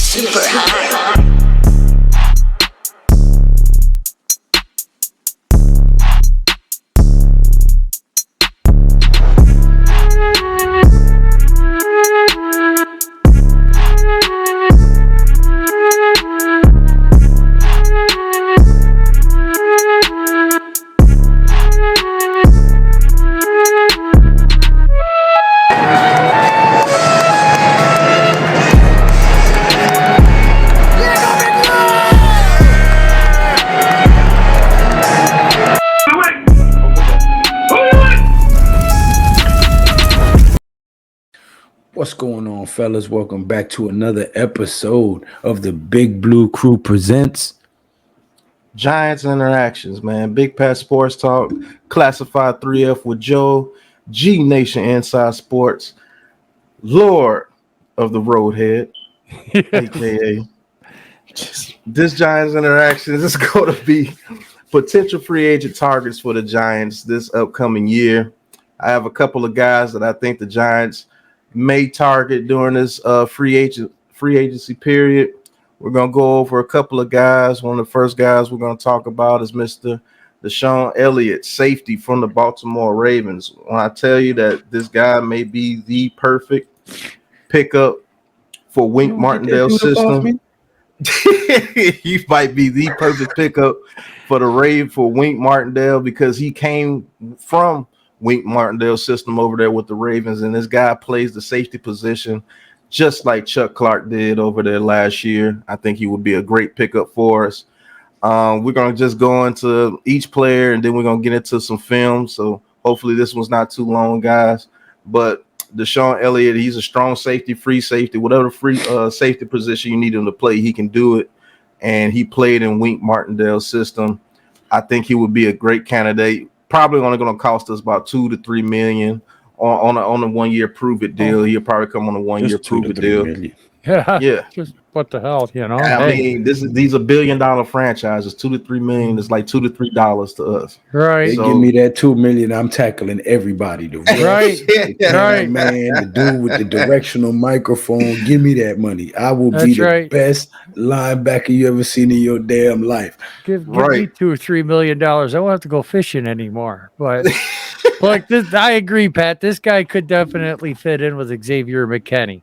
super high. What's going on, fellas? Welcome back to another episode of the Big Blue Crew presents Giants Interactions, man. Big Pat Sports Talk, Classified 3F with Joe, G Nation Inside Sports, Lord of the Roadhead, aka this Giants Interactions is going to be potential free agent targets for the Giants this upcoming year. I have a couple of guys that I think the Giants may target during this free agency period. We're going to go over a couple of guys. One of the first guys we're going to talk about is Mr. Deshaun Elliott, safety from the Baltimore Ravens. When I tell you that this guy may be the perfect pickup for Wink Martindale's system, he might be the perfect pickup for Wink Martindale because he came from Wink Martindale's system over there with the Ravens, and this guy plays the safety position just like Chuck Clark did over there last year. I think he would be a great pickup for us. We're going to just go into each player, and then we're going to get into some film, so hopefully this one's not too long, guys. But Deshaun Elliott, he's a strong safety, free safety, whatever free safety position you need him to play, he can do it, and he played in Wink Martindale's system. I think he would be a great candidate. Probably only going to cost us about $2 to $3 million on a 1 year prove it deal. He'll probably come on a 1 year prove it deal. Yeah. Just what the hell, you know? I mean, these are $1 billion franchises. $2 to $3 million is like $2 to $3 to us. Right. They give me that $2 million. I'm tackling everybody. Right. Right, man. The dude with the directional microphone. Give me that money. I will be the best linebacker you ever seen in your damn life. Give me $2 or $3 million. I won't have to go fishing anymore. But like this, I agree, Pat. This guy could definitely fit in with Xavier McKinney,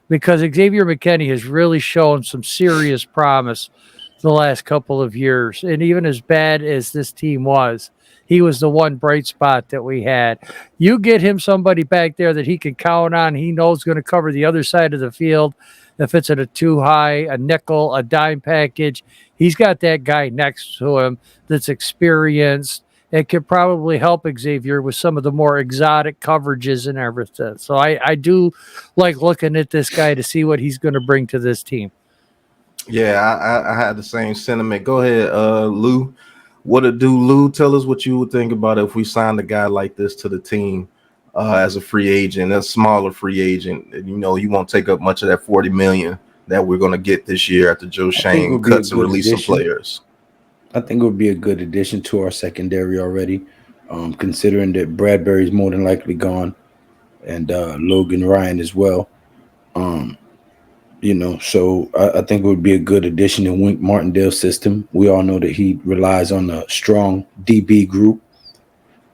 because Xavier McKinney has really shown some serious promise the last couple of years. And even as bad as this team was, he was the one bright spot that we had. You get him somebody back there that he can count on, he knows going to cover the other side of the field. If it's at a too high, a nickel, a dime package, he's got that guy next to him that's experienced. It could probably help Xavier with some of the more exotic coverages and everything. So I do like looking at this guy to see what he's going to bring to this team. Yeah, I had the same sentiment. Go ahead, Lou. What it do, Lou? Tell us what you would think about it if we signed a guy like this to the team as a free agent, a smaller free agent. You know, you won't take up much of that $40 million that we're going to get this year after Joe Shane cuts and release some players. I think it would be a good addition to our secondary already, considering that Bradbury's more than likely gone, and Logan Ryan as well. So I think it would be a good addition in Wink Martindale's system. We all know that he relies on a strong DB group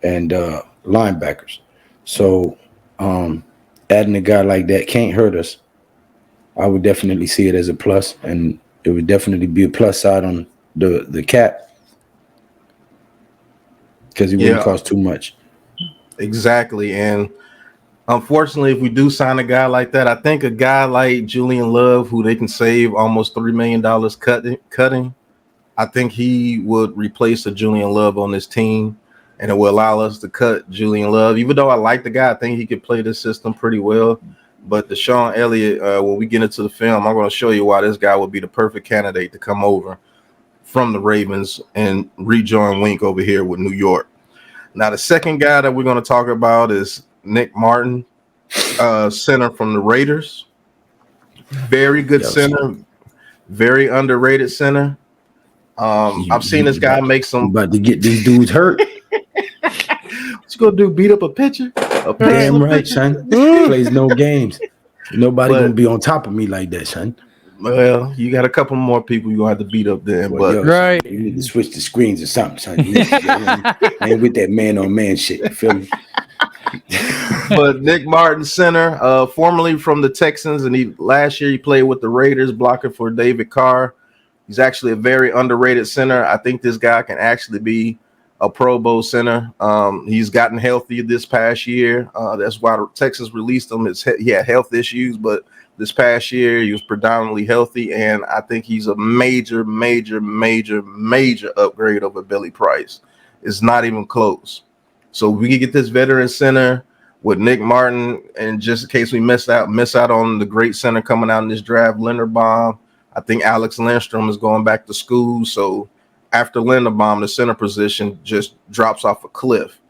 and linebackers. So adding a guy like that can't hurt us. I would definitely see it as a plus, and it would definitely be a plus side on the cap, because he wouldn't cost too much. Exactly. And unfortunately, if we do sign a guy like that, I think a guy like Julian Love, who they can save almost $3 million cutting, I think he would replace a Julian Love on this team, and it will allow us to cut Julian Love. Even though I like the guy, I think he could play this system pretty well. But Deshaun Elliott, when we get into the film, I'm going to show you why this guy would be the perfect candidate to come over from the Ravens and rejoin Wink over here with New York. Now, the second guy that we're going to talk about is Nick Martin, center from the Raiders. Very good center, very underrated center. I've seen this guy make some. About to get these dudes hurt. What you gonna do? Beat up a pitcher? Damn right, son. Plays no games. Nobody gonna be on top of me like that, son. Well, you got a couple more people you're gonna have to beat up then, Well, but yo, Right. you need to switch the screens or something, son. You need to, ain't with that man on man shit. You feel me? but Nick Martin, center, formerly from the Texans, and last year he played with the Raiders, blocking for David Carr. He's actually a very underrated center. I think this guy can actually be a Pro Bowl center. He's gotten healthy this past year. That's why Texas released him. He had health issues, but this past year he was predominantly healthy, and I think he's a major upgrade over Billy Price. It's not even close. So we can get this veteran center with Nick Martin, and just in case we miss out on the great center coming out in this draft, Linderbaum. I think Alex Lindstrom is going back to school. So after Linderbaum, the center position just drops off a cliff.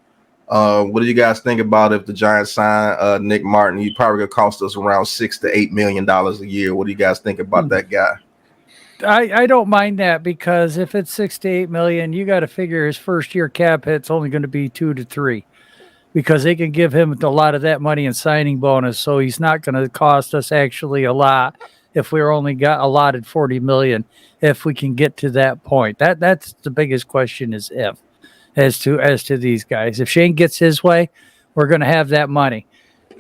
What do you guys think about if the Giants sign Nick Martin? He probably gonna cost us around $6 to $8 million a year. What do you guys think about that guy? I don't mind that, because if it's 6 to 8 million, you got to figure his first year cap hit's only going to be 2 to 3, because they can give him a lot of that money in signing bonus. So he's not going to cost us actually a lot if we're only got allotted 40 million, if we can get to that point. That's the biggest question, is if, as to these guys. If Shane gets his way, we're going to have that money.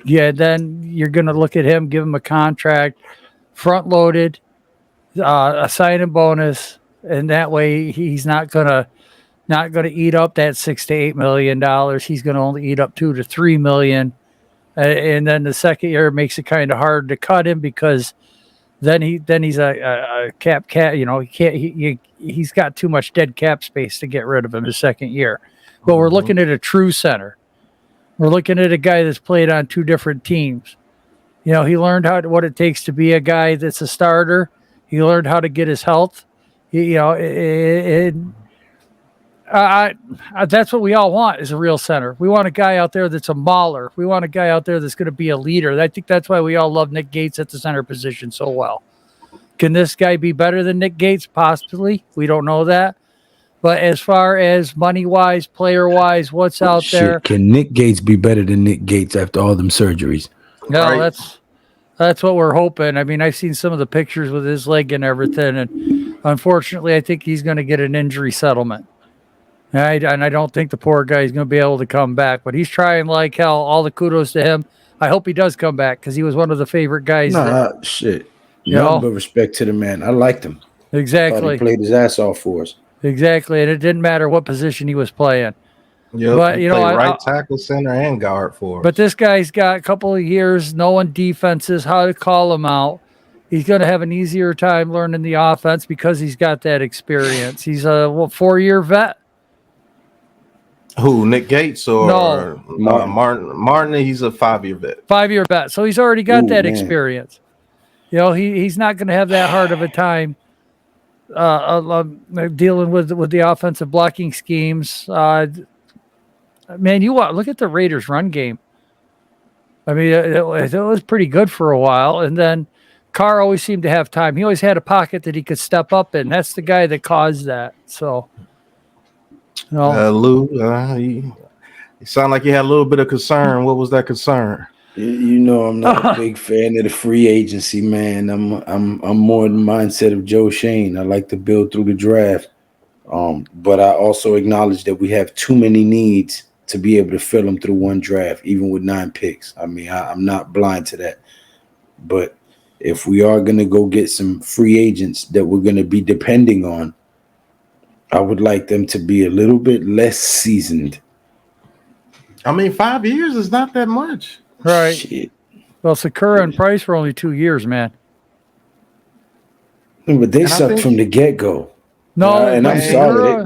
Yeah, then you're going to look at him, give him a contract, front loaded, a signing bonus, and that way he's not gonna eat up that $6 to $8 million. He's gonna only eat up 2 to 3 million, and then the second year makes it kind of hard to cut him, because then he's a cap. You know, he's got too much dead cap space to get rid of him the second year. But we're looking at a true center. We're looking at a guy that's played on 2 different teams. You know, he learned what it takes to be a guy that's a starter. He learned how to get his health. That's what we all want, is a real center. We want a guy out there that's a mauler. We want a guy out there that's going to be a leader. I think that's why we all love Nick Gates at the center position so well. Can this guy be better than Nick Gates? Possibly. We don't know that. But as far as money-wise, player-wise, what's out there? Can Nick Gates be better than Nick Gates after all them surgeries? No, Right. That's what we're hoping. I mean, I've seen some of the pictures with his leg and everything, and unfortunately, I think he's going to get an injury settlement. And I don't think the poor guy is going to be able to come back, but he's trying like hell. All the kudos to him. I hope he does come back, because he was one of the favorite guys. Shit. You Nothing know? but respect to the man. I liked him. Thought he Exactly. played his ass off for us. Exactly. And it didn't matter what position he was playing. Yep, But, you know, right tackle, center, and guard for us. But this guy's got a couple of years knowing defenses, how to call them out. He's going to have an easier time learning the offense, because he's got that experience. He's a 4-year vet. Who, Nick Gates or No. Martin? Martin, he's a 5-year vet. 5-year vet. So he's already got that man. experience. You know, he's not going to have that hard of a time dealing with the offensive blocking schemes. Man, look at the Raiders' run game. I mean, it was pretty good for a while, and then Carr always seemed to have time. He always had a pocket that he could step up in. That's the guy that caused that. So, you know, Lou, you sound like you had a little bit of concern. What was that concern? You know, I'm not a big fan of the free agency, man. I'm more in the mindset of Joe Shane. I like to build through the draft, but I also acknowledge that we have too many needs to be able to fill them through one draft, even with 9 picks. I mean, I'm not blind to that. But if we are going to go get some free agents that we're going to be depending on, I would like them to be a little bit less seasoned. I mean, 5 years is not that much. right. Shit. Well, Sakura and Price were only 2 years, man. But they And I sucked think- from the get-go. No, And I'm sorry.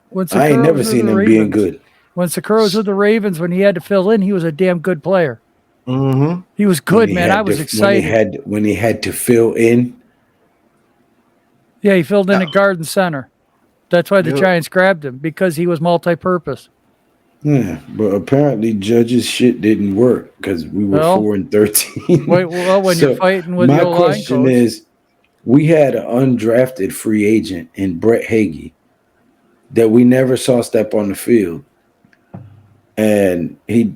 when I Sakura ain't never was with seen the them being Ravens- good. When Sakura was with the Ravens, when he had to fill in, he was a damn good player. Mm-hmm. He was good, man. I was excited. When he had to fill in. Yeah, he filled in at guard and center. That's why the Yep. Giants grabbed him, because he was multi-purpose. Yeah, but apparently Judge's shit didn't work because we were Well, 4-13. Wait, well, when you're fighting with my your line question coach, is, we had an undrafted free agent in Brett Hagee that we never saw step on the field, and he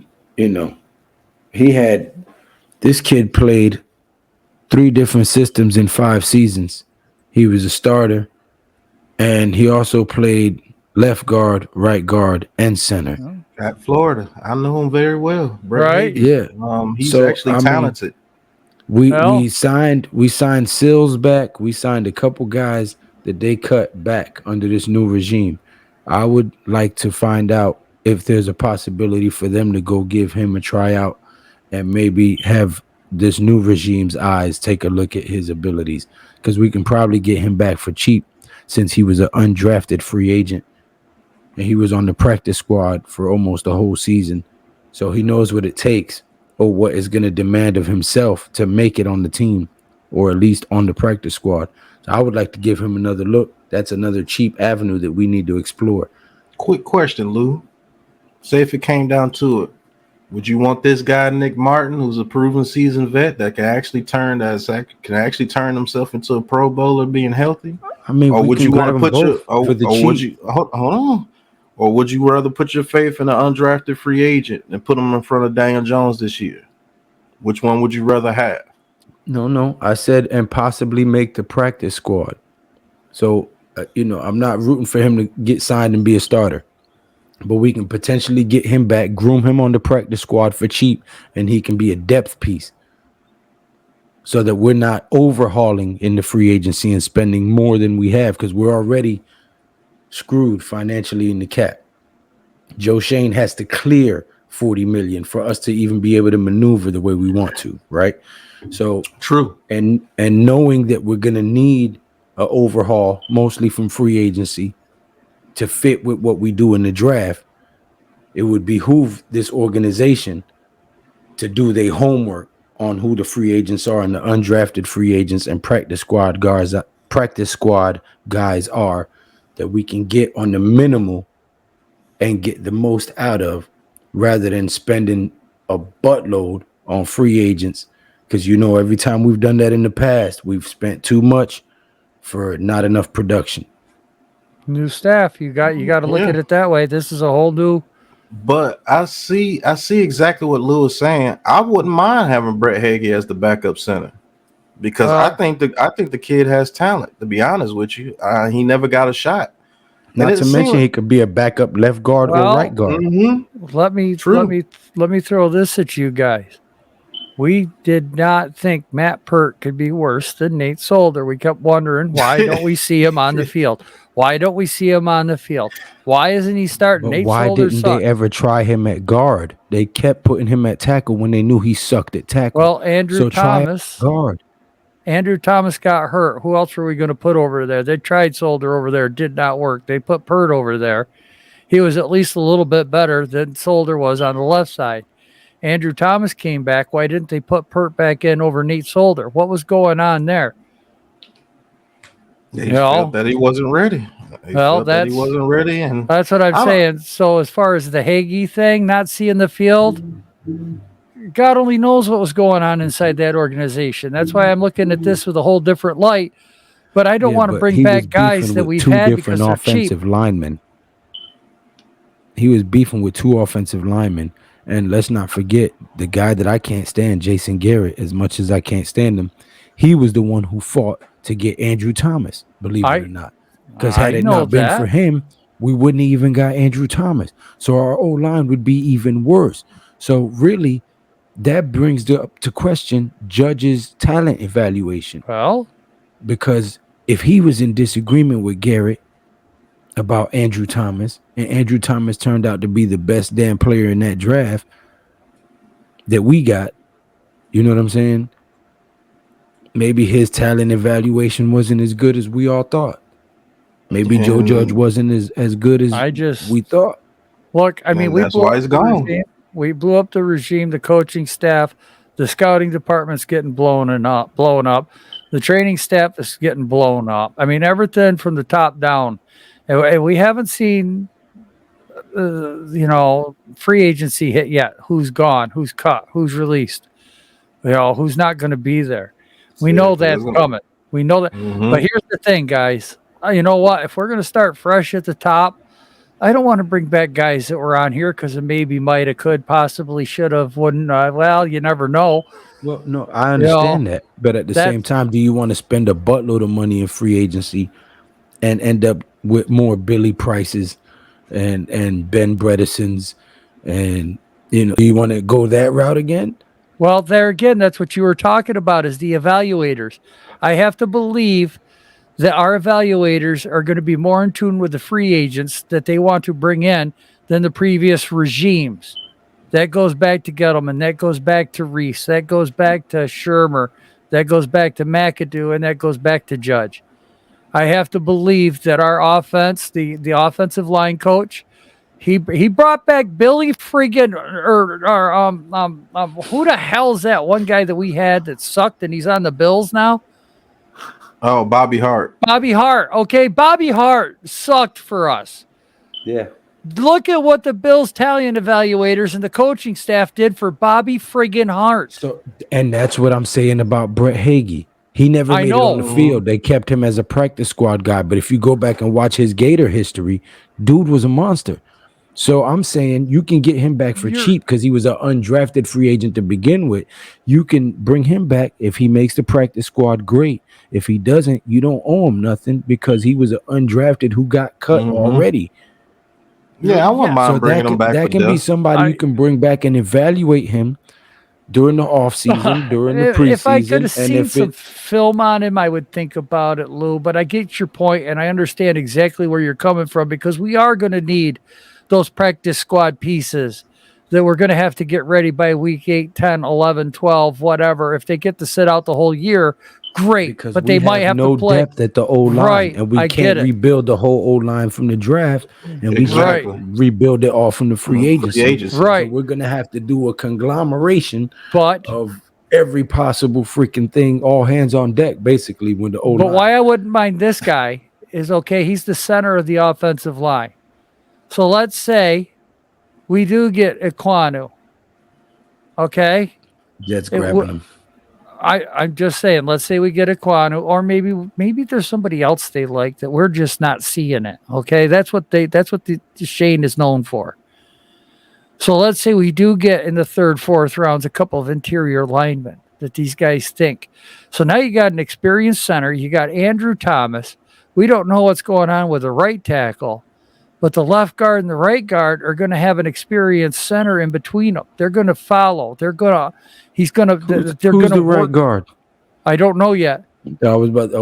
had this kid played 3 different systems in 5 seasons. He was a starter, and he also played left guard, right guard, and center. At Florida, I know him very well. Brett Right. Hagee. Yeah. He's So, actually I mean, talented. we signed Sills back. We signed a couple guys that they cut back under this new regime. I would like to find out if there's a possibility for them to go give him a tryout and maybe have this new regime's eyes take a look at his abilities, because we can probably get him back for cheap since he was an undrafted free agent and he was on the practice squad for almost the whole season. So he knows what it takes or what is going to demand of himself to make it on the team or at least on the practice squad. So I would like to give him another look. That's another cheap avenue that we need to explore. Quick question, Lou. Say if it came down to it, would you want this guy, Nick Martin, who's a proven seasoned vet that can actually turn himself into a Pro Bowler being healthy? I mean, Or would you want to put hold on? Or would you rather put your faith in an undrafted free agent and put him in front of Daniel Jones this year? Which one would you rather have? No. I said and possibly make the practice squad. So, I'm not rooting for him to get signed and be a starter. But we can potentially get him back, groom him on the practice squad for cheap, and he can be a depth piece so that we're not overhauling in the free agency and spending more than we have, because we're already screwed financially in the cap. Joe Shane has to clear $40 million for us to even be able to maneuver the way we want to, right? So true. And knowing that we're going to need an overhaul, mostly from free agency, to fit with what we do in the draft, it would behoove this organization to do their homework on who the free agents are and the undrafted free agents and practice squad guys are, that we can get on the minimal and get the most out of, rather than spending a buttload on free agents. Because every time we've done that in the past, we've spent too much for not enough production. New staff, you got to look at it that way. This is a whole new. But I see exactly what Lou is saying. I wouldn't mind having Brett Hagee as the backup center, because I think the kid has talent. To be honest with you, he never got a shot. Not to mention he could be a backup left guard or right guard. Mm-hmm. Let me throw this at you guys. We did not think Matt Pert could be worse than Nate Solder. We kept wondering, why don't we see him on the field? Why don't we see him on the field? Why isn't he starting? But Nate why Solder didn't sucked. they ever try him at guard? They kept putting him at tackle when they knew he sucked at tackle. Well, Andrew Thomas got hurt. Who else were we going to put over there? They tried Solder over there. Did not work. They put Pert over there. He was at least a little bit better than Solder was on the left side. Andrew Thomas came back. Why didn't they put Pert back in over Nate Solder? What was going on there? He felt that he wasn't ready. He wasn't ready, and that's what I'm saying. So as far as the Hagee thing, not seeing the field, God only knows what was going on inside that organization. That's why I'm looking at this with a whole different light. But I don't want to bring back guys that we've had because they're cheap. Linemen. He was beefing with 2 offensive linemen. And let's not forget, the guy that I can't stand, Jason Garrett, as much as I can't stand him, he was the one who fought to get Andrew Thomas, believe it or not. Because had it not been for him, we wouldn't even got Andrew Thomas. So our O-line would be even worse. So really, that brings up to question Judge's talent evaluation. Well, because if he was in disagreement with Garrett about Andrew Thomas, and Andrew Thomas turned out to be the best damn player in that draft that we got, you know what I'm saying? Maybe his talent evaluation wasn't as good as we all thought. Maybe Joe Judge wasn't as good as we thought. Look, I mean, that's why he's gone. We blew up the regime, the coaching staff, the scouting department's getting blown up. The training staff is getting blown up. I mean, everything from the top down. And we haven't seen, free agency hit yet. Who's gone? Who's cut? Who's released? Who's not going to be there? We know that's coming. We know that. Mm-hmm. But here's the thing, guys. You know what? If we're going to start fresh at the top, I don't want to bring back guys that were on here because of maybe, might have, could, possibly, should have, wouldn't. Well, you never know. Well, no, I You know, understand that, but at the that same time, do you want to spend a buttload of money in free agency and end up with more Billy Prices and Ben Bredesons, and do you want to go that route again? Well, there again, that's what you were talking about, is the evaluators. I have to believe that our evaluators are going to be more in tune with the free agents that they want to bring in than the previous regimes. That goes back to Gettleman. That goes back to Reese. That goes back to Shermer. That goes back to McAdoo. And that goes back to Judge. I have to believe that our offense, the offensive line coach, he brought back Billy friggin' who the hell's that one guy that we had that sucked and he's on the Bills now? Oh, Bobby Hart. Bobby Hart. Okay, Bobby Hart sucked for us. Yeah. Look at what the Bills talent evaluators and the coaching staff did for Bobby friggin' Hart. So, and that's what I'm saying about Brett Hagee. He never made it on the field. They kept him as a practice squad guy. But if you go back and watch his Gator history, dude was a monster. So I'm saying you can get him back for cheap because he was an undrafted free agent to begin with. You can bring him back if he makes the practice squad, great. If he doesn't, you don't owe him nothing because he was an undrafted who got cut already. Yeah, I wouldn't mind bringing him back. That can be somebody you can bring back and evaluate him during the offseason, during the preseason. If I could have seen some film on him, I would think about it, Lou. But I get your point, and I understand exactly where you're coming from because we are going to need those practice squad pieces that we're going to have to get ready by week 8, 10, 11, 12, whatever. If they get to sit out the whole year, great. Because but they might have no to play depth at the O-line, right, and we can't rebuild the whole O-line from the draft, and we can't rebuild it all from the free agency. Right. So we're going to have to do a conglomeration of every possible freaking thing, all hands on deck, basically, when the O-line. But why I wouldn't mind this guy is, okay, he's the center of the offensive line. So let's say we do get Ekwonu. Okay? Jets grabbing him. I'm just saying, let's say we get Ekwonu, or maybe there's somebody else they like that we're just not seeing it. Okay? That's what the Shane is known for. So let's say we do get in the 3rd, 4th rounds a couple of interior linemen that these guys think. So now you got an experienced center. You got Andrew Thomas. We don't know what's going on with the right tackle. But the left guard and the right guard are going to have an experienced center in between them. They're going to follow. Who's the right guard? I don't know yet. I was about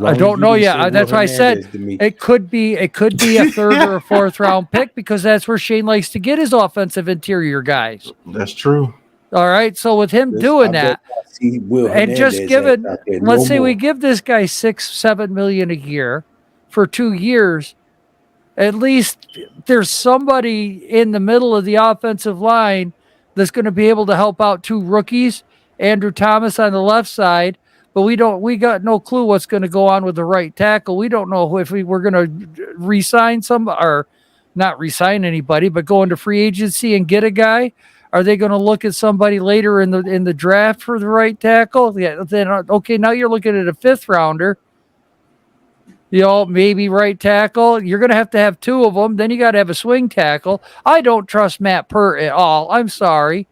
I don't know yet. That's why I said it could be a 3rd or a 4th round pick because that's where Shane likes to get his offensive interior guys. That's true. All right. So with him doing that, and just given, let's say we give this guy $6-7 million a year for 2 years. At least there's somebody in the middle of the offensive line that's going to be able to help out 2 rookies, Andrew Thomas on the left side, but we got no clue what's going to go on with the right tackle. We don't know if we're going to re-sign or not re-sign anybody, but go into free agency and get a guy. Are they going to look at somebody later in the draft for the right tackle? Yeah, then okay, now you're looking at a 5th rounder. Maybe right tackle. You're going to have 2 of them. Then you got to have a swing tackle. I don't trust Matt Pert at all. I'm sorry.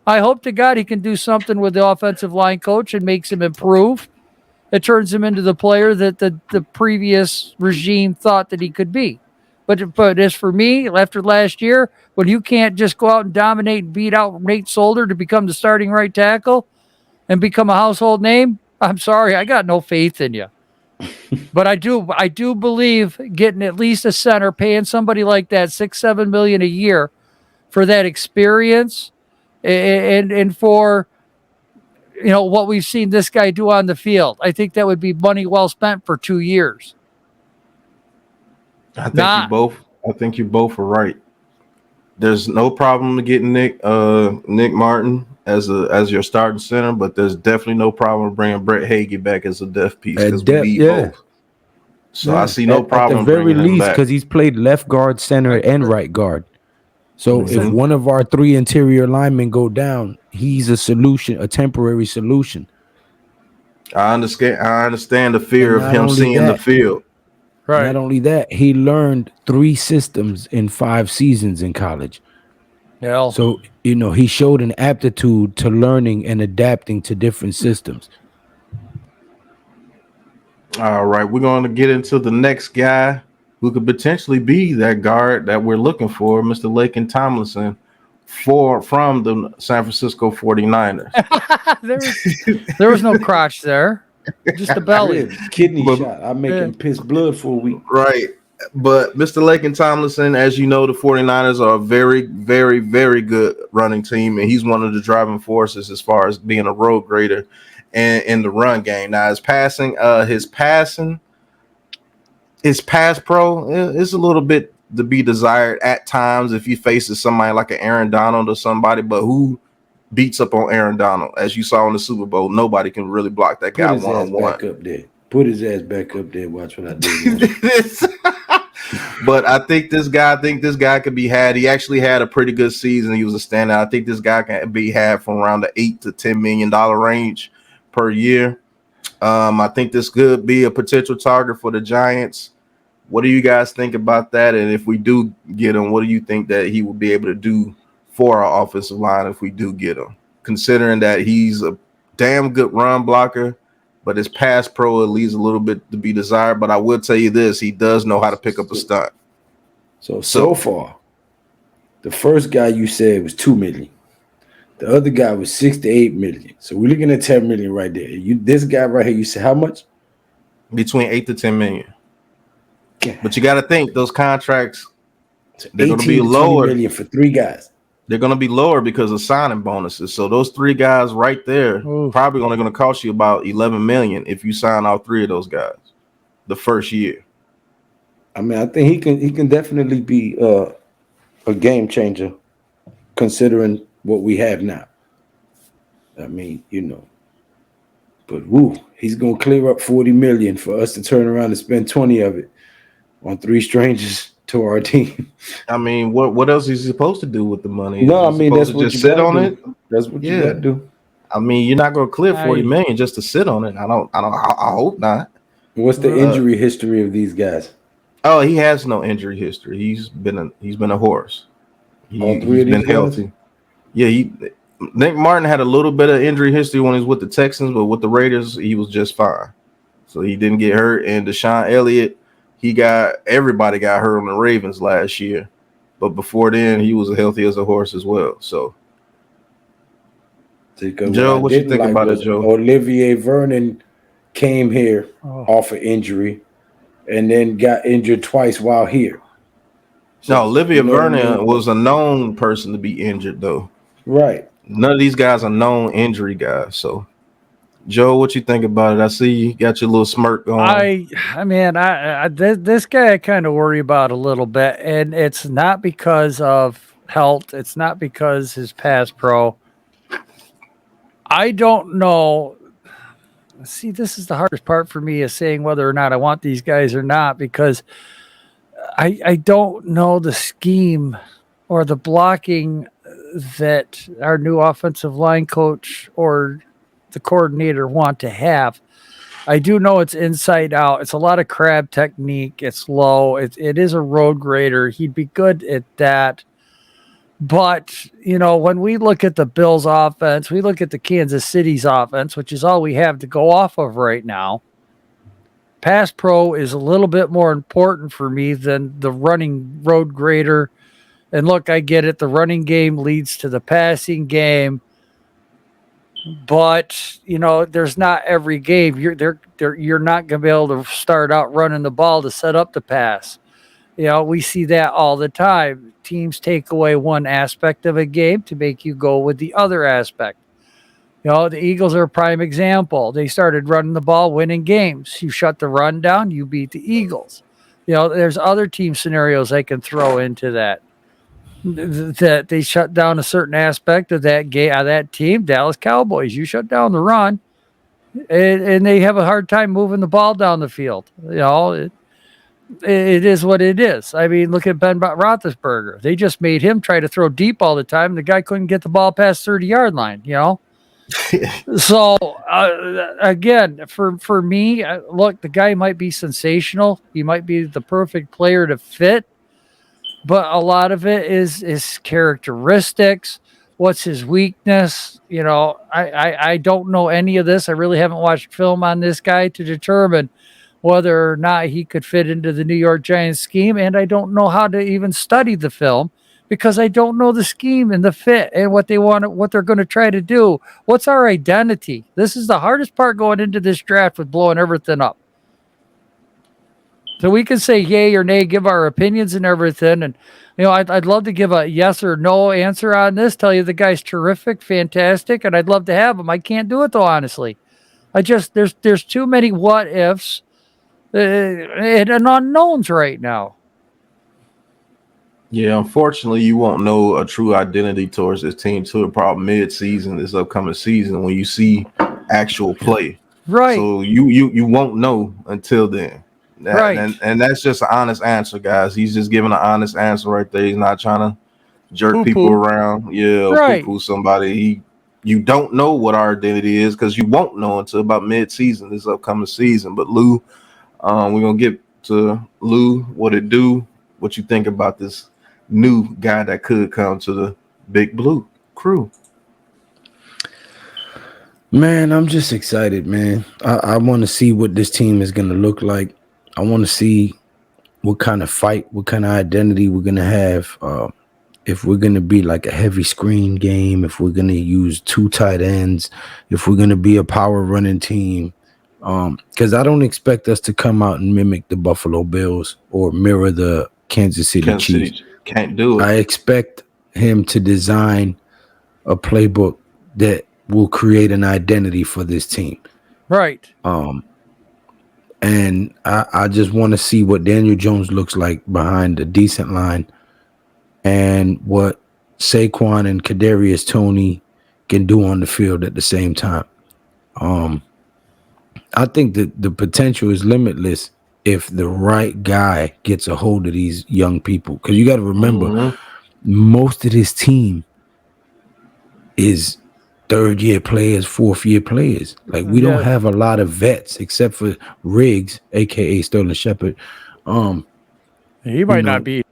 I hope to God he can do something with the offensive line coach and makes him improve. It turns him into the player that the previous regime thought that he could be. But as for me, after last year, when you can't just go out and dominate and beat out Nate Solder to become the starting right tackle and become a household name, I'm sorry. I got no faith in you. But I do believe getting at least a center, paying somebody like that $6-7 million a year for that experience and for what we've seen this guy do on the field. I think that would be money well spent for 2 years. I think you both are right. There's no problem getting Nick Martin as your starting center, but there's definitely no problem bringing Brett Hagee back as a depth piece because we need both. So I see no problem at the very bringing him least back because he's played left guard, center, and right guard. So if one of our 3 interior linemen go down, he's a solution, a temporary solution. I understand the fear of him seeing the field. Right. Not only that, he learned 3 systems in 5 seasons in college. Yeah. So, he showed an aptitude to learning and adapting to different systems. All right, we're going to get into the next guy who could potentially be that guard that we're looking for, Mr. Laken Tomlinson, from the San Francisco 49ers. there was no crotch there, just a belly. Kidney But- shot. I make him piss blood for a week. Right. But Mr. Laken Tomlinson, as you know, the 49ers are a very, very, very good running team, and he's one of the driving forces as far as being a road grader and in the run game. Now, his pass pro is a little bit to be desired at times if he faces somebody like an Aaron Donald or somebody, but who beats up on Aaron Donald? As you saw in the Super Bowl, nobody can really block that guy one-on-one. Back up there. Put his ass back up there. Watch what I do. But I think this guy could be had. He actually had a pretty good season. He was a standout. I think this guy can be had from around the $8 to $10 million range per year. I think this could be a potential target for the Giants. What do you guys think about that? And if we do get him, what do you think that he will be able to do for our offensive line if we do get him? Considering that he's a damn good run blocker, but his pass pro leaves a little bit to be desired. But I will tell you this, he does know how to pick up a stunt. So far, the first guy you said was $2 million. The other guy was $6 to $8 million. So we're looking at $10 million right there. This guy right here, you said how much? Between 8 to 10 million. God. But you got to think those contracts, So they're going to be 18 to 20 lower. million for 3 guys. They're going to be lower because of signing bonuses. So those 3 guys right there probably only going to cost you about 11 million if you sign all 3 of those guys the first year. I mean, I think he can definitely be a game changer considering what we have now. I mean, but he's gonna clear up 40 million for us to turn around and spend 20 of it on 3 strangers to our team. I mean, what else is he supposed to do with the money? No, I mean that's what just you sit gotta on do. it. That's what you gotta do. I mean, you're not gonna clear 40 million just to sit on it. I hope not. What's the injury history of these guys? Oh, he has no injury history. He's been a horse. All 3 of these been healthy. Yeah, Nick Martin had a little bit of injury history when he was with the Texans, but with the Raiders, he was just fine. So he didn't get hurt. And Deshaun Elliott, everybody got hurt on the Ravens last year. But before then, he was healthy as a horse as well. So, Joe, what you think about it, Joe? Olivier Vernon came here off of injury and then got injured twice while here. No, Olivier Vernon was a known person to be injured, though. Right. None of these guys are known injury guys. So, Joe, what you think about it? I see you got your little smirk going. This guy I kind of worry about a little bit, and it's not because of health. It's not because his pass pro. I don't know. See, this is the hardest part for me, is saying whether or not I want these guys or not, because I don't know the scheme or the blocking that our new offensive line coach or the coordinator want to have. I do know it's inside out. It's a lot of crab technique. It's low. It is a road grader. He'd be good at that. But, when we look at the Bills offense, we look at the Kansas City's offense, which is all we have to go off of right now. Pass pro is a little bit more important for me than the running road grader. And look, I get it. The running game leads to the passing game. But, there's not every game. You're not going to be able to start out running the ball to set up the pass. We see that all the time. Teams take away one aspect of a game to make you go with the other aspect. The Eagles are a prime example. They started running the ball, winning games. You shut the run down, you beat the Eagles. There's other team scenarios I can throw into that. That they shut down a certain aspect of that game, that team. Dallas Cowboys, you shut down the run, and they have a hard time moving the ball down the field. It is what it is. I mean, look at Ben Roethlisberger. They just made him try to throw deep all the time. The guy couldn't get the ball past 30-yard line. So again, for me, look, the guy might be sensational. He might be the perfect player to fit, but a lot of it is characteristics. What's his weakness? I don't know any of this. I really haven't watched film on this guy to determine whether or not he could fit into the New York Giants scheme, and I don't know how to even study the film because I don't know the scheme and the fit and what they want, what they're going to try to do. What's our identity? This is the hardest part going into this draft with blowing everything up. So we can say yay or nay, give our opinions and everything. And, I'd love to give a yes or no answer on this, tell you the guy's terrific, fantastic, and I'd love to have him. I can't do it though, honestly. There's too many what ifs and unknowns right now. Yeah, unfortunately, you won't know a true identity towards this team till probably mid-season, this upcoming season, when you see actual play. Right. So you won't know until then. Right. And that's just an honest answer, guys. He's just giving an honest answer right there. He's not trying to jerk people around. Yeah, right. Poo-poo somebody. You don't know what our identity is because you won't know until about mid-season, this upcoming season. But Lou, we're gonna get to Lou. What it do? What you think about this new guy that could come to the Big Blue crew? Man, I'm just excited, man. I want to see what this team is going to look like. I want to see what kind of fight, what kind of identity we're going to have. If we're going to be like a heavy screen game, if we're going to use 2 tight ends, if we're going to be a power running team. Because I don't expect us to come out and mimic the Buffalo Bills or mirror the Kansas City Chiefs. Can't do it. I expect him to design a playbook that will create an identity for this team. Right. And I just want to see what Daniel Jones looks like behind a decent line and what Saquon and Kadarius Toney can do on the field at the same time. I think that the potential is limitless if the right guy gets a hold of these young people. Because you got to remember, most of this team is third-year players, fourth-year players. Like, we don't have a lot of vets except for Riggs, a.k.a. Sterling Shepard. He might not be.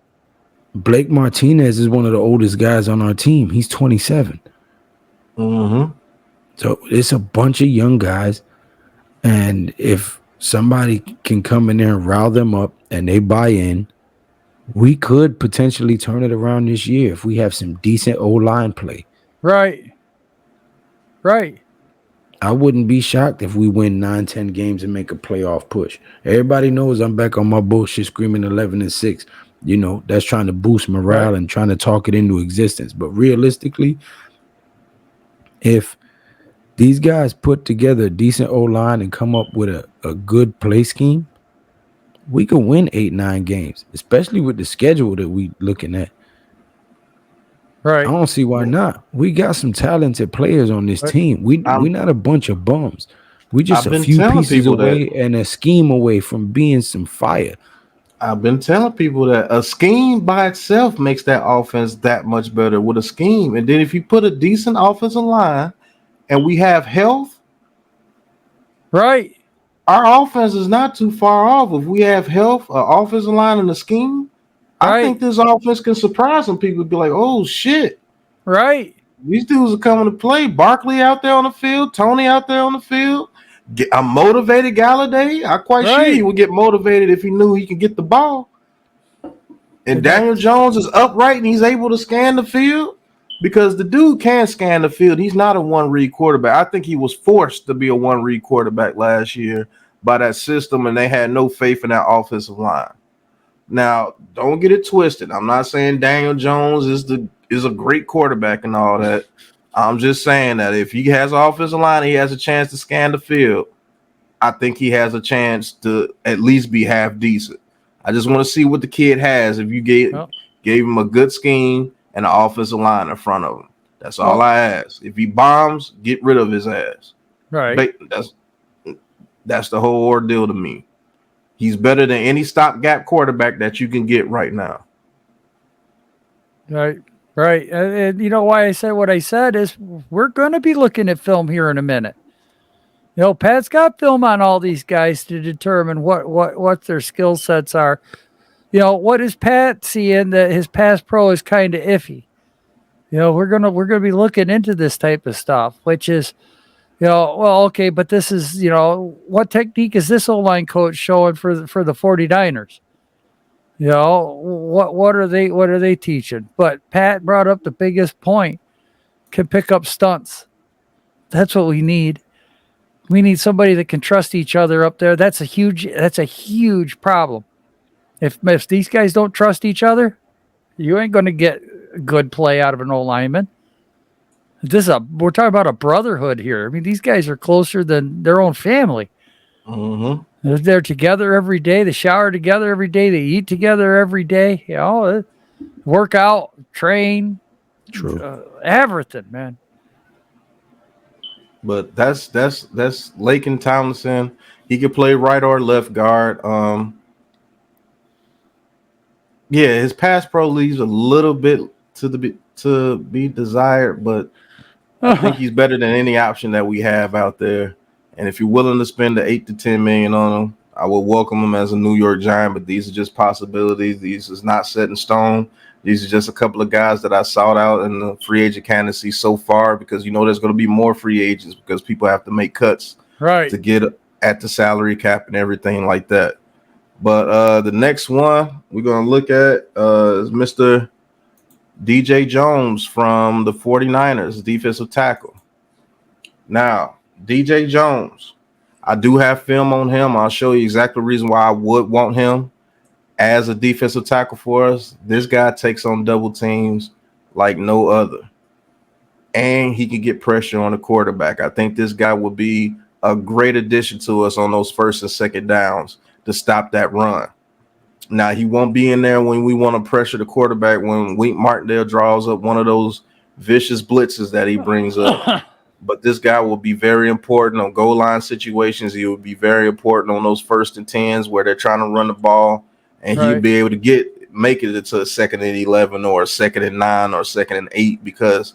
Blake Martinez is one of the oldest guys on our team. He's 27. So it's a bunch of young guys. And if somebody can come in there and rile them up and they buy in, we could potentially turn it around this year if we have some decent O-line play. Right. I wouldn't be shocked if we win 9-10 games and make a playoff push. Everybody knows I'm back on my bullshit screaming 11-6. That's trying to boost morale and trying to talk it into existence. But realistically, if these guys put together a decent O-line and come up with a good play scheme, we can win 8-9 games, especially with the schedule that we looking at. Right. I don't see why not. We got some talented players on this team. We're not a bunch of bums. We just a few pieces away and a scheme away from being some fire. I've been telling people that a scheme by itself makes that offense that much better with a scheme. And then if you put a decent offensive line and we have health, right, our offense is not too far off. If we have health, an offensive line and a scheme, I think this offense can surprise some people. Be like, oh shit, right? These dudes are coming to play. Barkley out there on the field, Tony out there on the field. A motivated Galladay. I'm quite sure he would get motivated if he knew he could get the ball. And Daniel Jones is upright and he's able to scan the field because the dude can scan the field. He's not a one-read quarterback. I think he was forced to be a one-read quarterback last year by that system, and they had no faith in that offensive line. Now, don't get it twisted. I'm not saying Daniel Jones is a great quarterback and all that. I'm just saying that if he has an offensive line, he has a chance to scan the field. I think he has a chance to at least be half decent. I just want to see what the kid has if you gave him a good scheme and an offensive line in front of him. That's all I ask. If he bombs, get rid of his ass. Right. That's the whole ordeal to me. He's better than any stopgap quarterback that you can get right now. Right. Right. And you know why I said what I said is we're going to be looking at film here in a minute. You know, Pat's got film on all these guys to determine what their skill sets are. You know, what is Pat seeing that his pass pro is kind of iffy? You know, we're gonna be looking into this type of stuff, which is, you know, well, okay, but this is, you know, what technique is this O-line coach showing for the 49ers? You know, what are they teaching? But Pat brought up the biggest point, can pick up stunts. That's what we need. We need somebody that can trust each other up there. That's a huge problem. If these guys don't trust each other, you ain't going to get good play out of an old lineman. We're talking about a brotherhood here. I mean, these guys are closer than their own family. Mm-hmm. They're together every day. They shower together every day. They eat together every day. You know, work out, train, True. everything, man. But that's Laken Tomlinson. He could play right or left guard. Yeah, his pass pro leaves a little bit to be desired, but I think he's better than any option that we have out there. And if you're willing to spend the 8 to 10 million on him, I will welcome him as a New York Giant. But these are just possibilities. These is not set in stone. These are just a couple of guys that I sought out in the free agent candidacy so far, because you know there's going to be more free agents because people have to make cuts Right. to get at the salary cap and everything like that. But the next one we're going to look at is Mr. DJ Jones from the 49ers, defensive tackle. Now, DJ Jones, I do have film on him. I'll show you exactly the reason why I would want him as a defensive tackle for us. This guy takes on double teams like no other. And he can get pressure on the quarterback. I think this guy will be a great addition to us on those first and second downs to stop that run. Now, he won't be in there when we want to pressure the quarterback, when Wink Martindale draws up one of those vicious blitzes that he brings up. But this guy will be very important on goal line situations. He will be very important on those first and 10s where they're trying to run the ball, and he'll be able to make it into a 2nd and 11 or a 2nd and 9 or 2nd and 8, because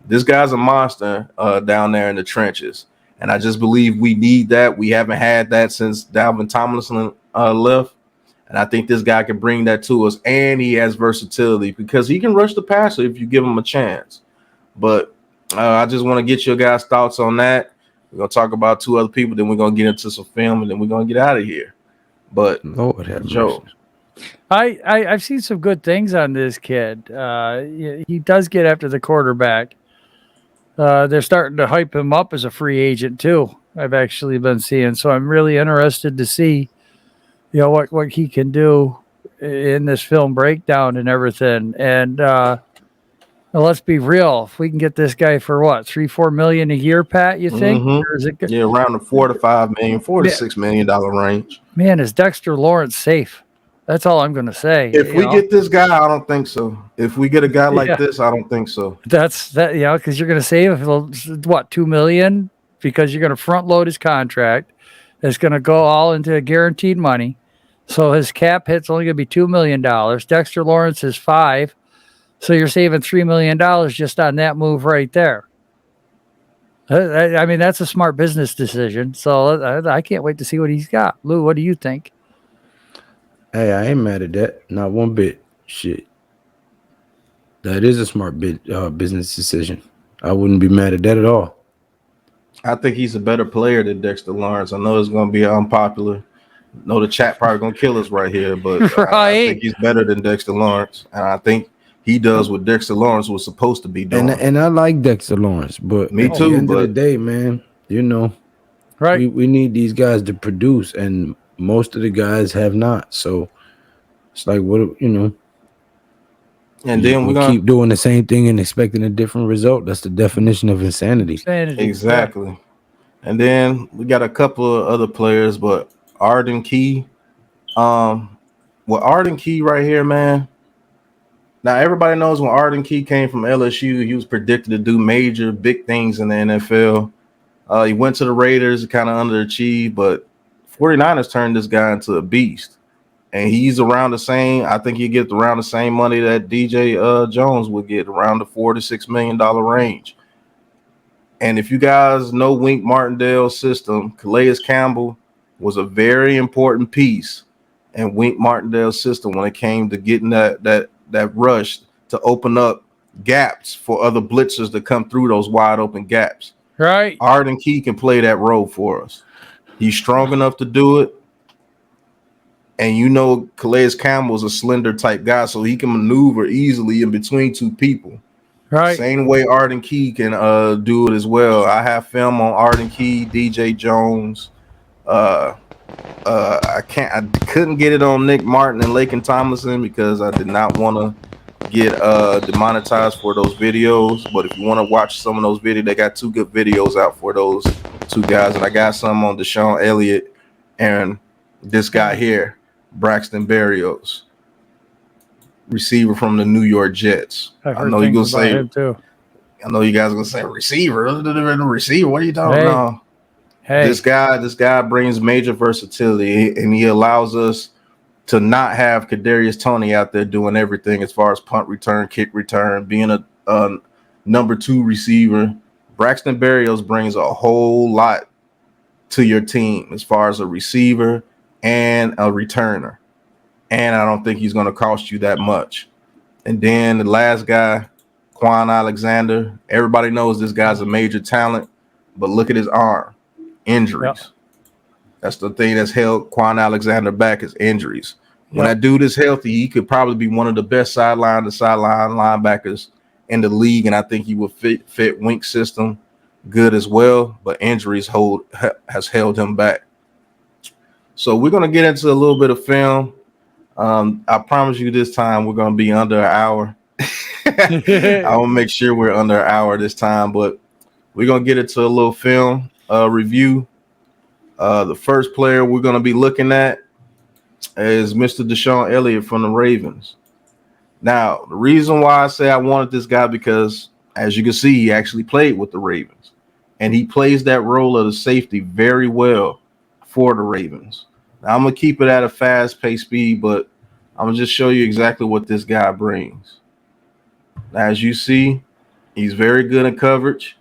this guy's a monster down there in the trenches. And I just believe we need that. We haven't had that since Dalvin Tomlinson left. And I think this guy can bring that to us. And he has versatility because he can rush the passer if you give him a chance. But I just want to get your guys' thoughts on that. We're going to talk about 2 other people. Then we're going to get into some film. And then we're going to get out of here. But Lord have Joe. I've seen some good things on this kid. He does get after the quarterback. They're starting to hype him up as a free agent too. I've actually been seeing, so I'm really interested to see, you know, what he can do in this film breakdown and everything. And let's be real, if we can get this guy for what, 3-4 million a year, Pat, you think? Or is it good? Yeah, around the 4 to 5 million, $4 to $6 million range. Man, is Dexter Lawrence safe? That's all I'm going to say. If we get this guy, I don't think so. If we get a guy like this, I don't think so. That's that, you know, because you're going to save what, $2 million, because you're going to front load his contract. It's going to go all into guaranteed money, so his cap hit's only going to be $2 million. Dexter Lawrence is $5 million, so you're saving $3 million just on that move right there. I mean, that's a smart business decision. So I can't wait to see what he's got. Lou, what do you think? Hey, I ain't mad at that. Not one bit. Shit. That is a smart business decision. I wouldn't be mad at that at all. I think he's a better player than Dexter Lawrence. I know it's going to be unpopular. I know the chat probably going to kill us right here, but I think he's better than Dexter Lawrence. And I think he does what Dexter Lawrence was supposed to be doing. And I like Dexter Lawrence, but me too. At the end of the day, man, you know, we need these guys to produce, and most of the guys have not. So it's like, what, you know. And then we're gonna keep doing the same thing and expecting a different result. That's the definition of insanity. Exactly. Yeah. And then we got a couple of other players, but Arden Key. Arden Key right here, man. Now everybody knows when Arden Key came from LSU, he was predicted to do major big things in the NFL. He went to the Raiders, kind of underachieved, but 49ers turned this guy into a beast. and he's around the same. I think he gets around the same money that DJ Jones would get, around the $4 to $6 million range. And if you guys know Wink Martindale's system, Calais Campbell was a very important piece in Wink Martindale's system when it came to getting that rush to open up gaps for other blitzers to come through those wide open gaps. Right. Arden Key can play that role for us. He's strong enough to do it. And you know, Calais Campbell's a slender type guy, so he can maneuver easily in between two people. Right. Same way Arden Key can do it as well. I have film on Arden Key, DJ Jones. I couldn't get it on Nick Martin and Laken Tomlinson because I did not want to get demonetized for those videos. But if you want to watch some of those videos, they got 2 good videos out for those 2 guys, and I got some on Deshaun Elliott and this guy here, Braxton Berrios, receiver from the New York Jets. I know you're gonna say him too. I know you guys are gonna say receiver. Receiver. What are you talking about? Hey. This guy brings major versatility, and he allows us to not have Kadarius Toney out there doing everything as far as punt return, kick return, being a number 2 receiver. Braxton Berrios brings a whole lot to your team as far as a receiver and a returner. And I don't think he's going to cost you that much. And then the last guy, Quan Alexander. Everybody knows this guy's a major talent, but look at his arm. Injuries. Yep. That's the thing that's held Quan Alexander back, is injuries. When that dude is healthy, he could probably be one of the best sideline to sideline linebackers in the league, and I think he would fit Wink's system good as well, but injuries has held him back. So we're going to get into a little bit of film. I promise you this time we're going to be under an hour. I will make sure we're under an hour this time, but we're going to get into a little film review. The first player we're going to be looking at is Mr. Deshaun Elliott from the Ravens. Now, the reason why I say I wanted this guy, because as you can see, he actually played with the Ravens, and he plays that role of the safety very well for the Ravens. Now, I'm going to keep it at a fast-paced speed, but I'm going to just show you exactly what this guy brings. Now, as you see, he's very good in coverage.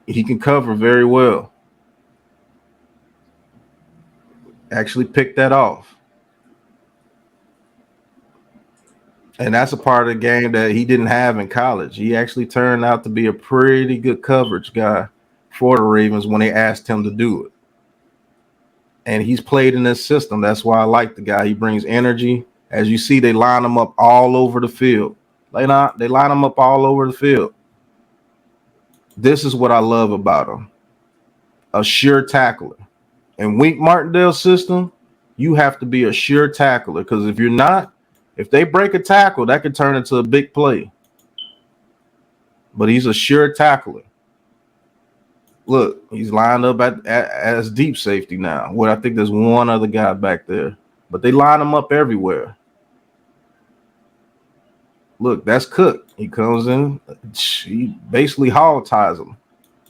He can cover very well. Actually picked that off. And that's a part of the game that he didn't have in college. He actually turned out to be a pretty good coverage guy for the Ravens when they asked him to do it. And he's played in this system. That's why I like the guy. He brings energy. As you see, they line him up all over the field. They line him up all over the field. This is what I love about him. A sure tackler. In Wink Martindale's system, you have to be a sure tackler, because if you're not, if they break a tackle, that could turn into a big play. But he's a sure tackler. Look, he's lined up as deep safety now. Well, I think there's one other guy back there, but they line him up everywhere. Look, that's Cook. He comes in, he basically hog ties him.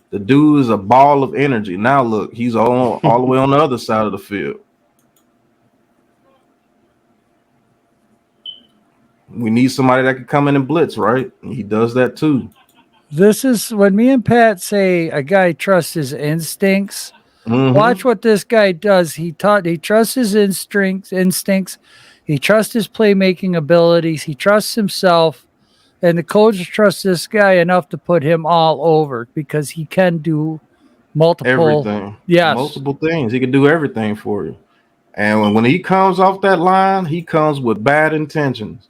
The dude is a ball of energy. Now look, he's all the way on the other side of the field. We need somebody that can come in and blitz, right? And he does that too. This is when me and Pat say a guy trusts his instincts. Mm-hmm. Watch what this guy does. He trusts his instincts. He trusts his playmaking abilities. He trusts himself. And the coach trusts this guy enough to put him all over, because he can do multiple things. He can do everything for you. And when he comes off that line, he comes with bad intentions.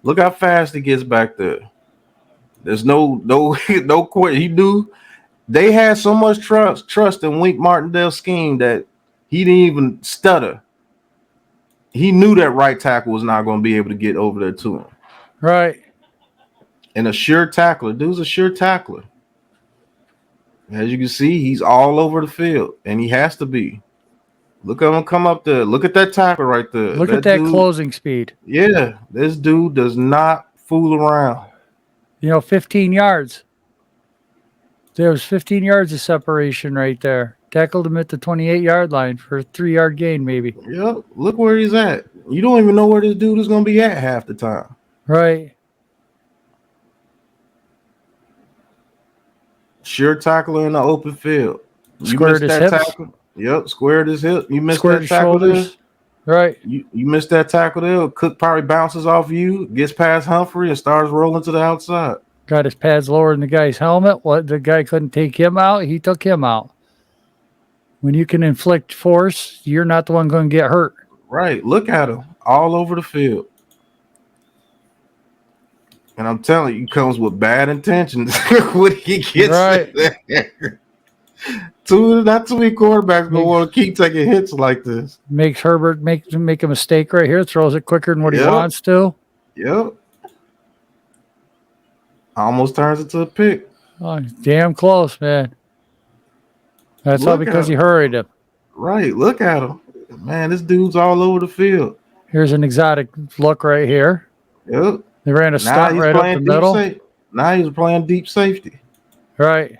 Look how fast he gets back there. There's no quit. He knew they had so much trust in Wink Martindale's scheme that he didn't even stutter. He knew that right tackle was not going to be able to get over there to him. Right. And a sure tackler. Dude's a sure tackler. As you can see, he's all over the field, and he has to be. Look at him come up there. Look at that tackle right there. Look at that dude, closing speed. Yeah, this dude does not fool around. 15 yards. There was 15 yards of separation right there. Tackled him at the 28-yard line for a 3-yard gain, maybe. Yep. Look where he's at. You don't even know where this dude is going to be at half the time. Right. Sure tackler in the open field. You Squared missed his that hips. tackle. Yep, squared his hip. You missed Squared that his tackle there. shoulders. Right. You missed that tackle there. Cook probably bounces off you, gets past Humphrey, and starts rolling to the outside. Got his pads lower than the guy's helmet. What, the guy couldn't take him out? He took him out. When you can inflict force, you're not the one going to get hurt. Right. Look at him all over the field. And I'm telling you, he comes with bad intentions when he gets Right. there. Not too many quarterbacks gonna want to keep taking hits like this. Makes Herbert make a mistake right here. Throws it quicker than what he Yep. wants to. Yep. Almost turns into a pick. Oh, damn close, man. That's all Look because at he him. hurried him. Right. Look at him. Man, this dude's all over the field. Here's an exotic look right here. Yep. They ran a Now stunt he's right up the playing middle. Now he's playing deep safety. Right.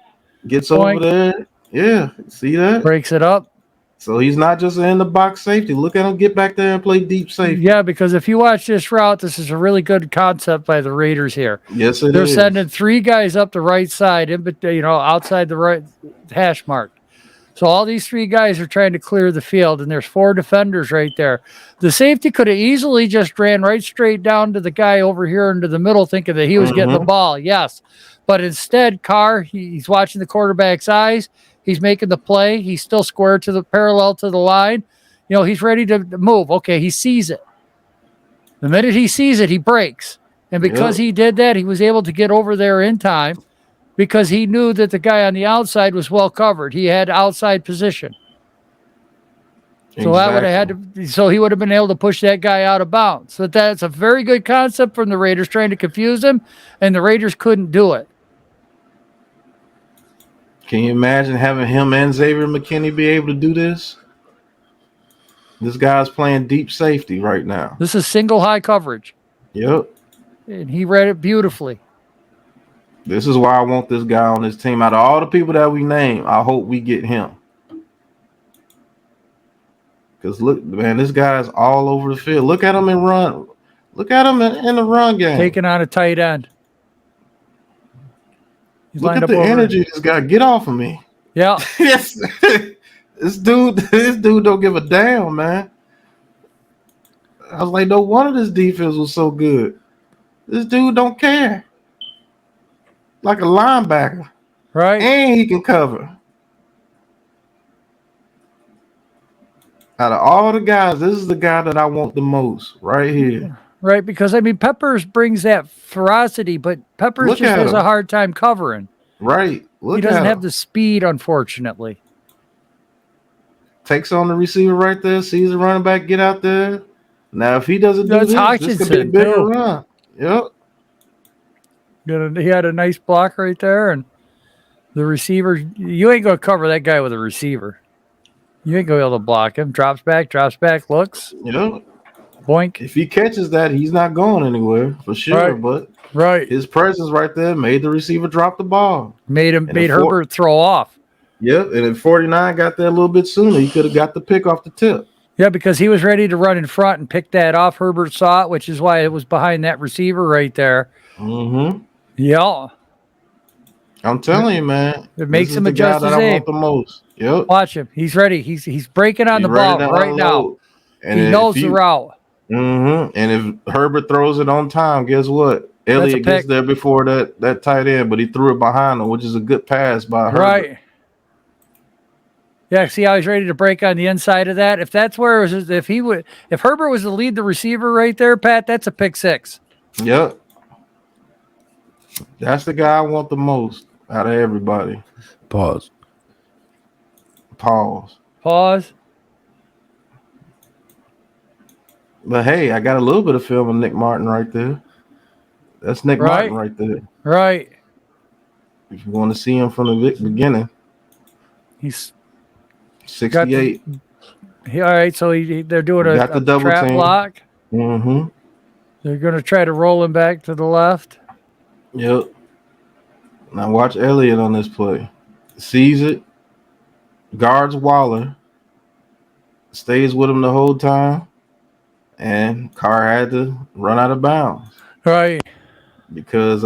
Gets Boink. over there. Yeah. See that? Breaks it up. So he's not just in the box safety. Look at him get back there and play deep safety. Yeah, because if you watch this route, this is a really good concept by the Raiders here. Yes, it They're is. sending 3 guys up the right side, outside the right hash mark. So all these 3 guys are trying to clear the field, and there's 4 defenders right there. The safety could have easily just ran right straight down to the guy over here into the middle, thinking that he was getting the ball. Yes, but instead, Carr, he's watching the quarterback's eyes. He's making the play. He's still square to the parallel to the line. He's ready to move. Okay, he sees it. The minute he sees it, he breaks. And because he did that, he was able to get over there in time because he knew that the guy on the outside was well covered. He had outside position. So I would have had to. So he would have been able to push that guy out of bounds. So that's a very good concept from the Raiders, trying to confuse him, and the Raiders couldn't do it. Can you imagine having him and Xavier McKinney be able to do this? This guy's playing deep safety right now. This is single high coverage. Yep. And he read it beautifully. This is why I want this guy on this team. Out of all the people that we name, I hope we get him. Because look, man, this guy's all over the field. Look at him in run. Look at him in the run game. Taking on a tight end. He's Look lined at up the over. energy this guy. Get off of me. Yeah. Yes. This dude don't give a damn, man. I was like, no wonder this defense was so good. This dude don't care. Like a linebacker. Right. And he can cover. Out of all the guys, this is the guy that I want the most right here. Right, because Peppers brings that ferocity, but Peppers just has a hard time covering. Right. He doesn't have the speed, unfortunately. Takes on the receiver right there, sees the running back get out there. Now, if he doesn't do this could be a bigger run. Yep. He had a nice block right there, and the receiver, you ain't going to cover that guy with a receiver. You ain't going to be able to block him. Drops back, looks. Yep. Boink. If he catches that, he's not going anywhere for sure. Right. But his presence right there made the receiver drop the ball. Made Herbert throw off. Yep. And if 49 got there a little bit sooner, he could have got the pick off the tip. Yeah, because he was ready to run in front and pick that off. Herbert saw it, which is why it was behind that receiver right there. Mm-hmm. Yeah. I'm telling you, man. It makes him adjust his aim. I want the most. Yep. Watch him. He's ready. He's breaking on the ball right now. And he knows the route. Mm-hmm. And if Herbert throws it on time, guess what? Elliott gets there before that tight end, but he threw it behind him, which is a good pass by Herbert. Right. Yeah, see how he's ready to break on the inside of that? If that's where it was, if Herbert was to lead the receiver right there, Pat, that's a pick six. Yep. That's the guy I want the most out of everybody. Pause. But hey, I got a little bit of film of Nick Martin right there. That's Nick Martin right there. Right. If you want to see him from the beginning. He's 68. All right, so they're doing a double trap team. block. Mm-hmm. They're going to try to roll him back to the left. Yep. Now watch Elliott on this play. Sees it. guards Waller, stays with him the whole time, and Carr had to run out of bounds Right. because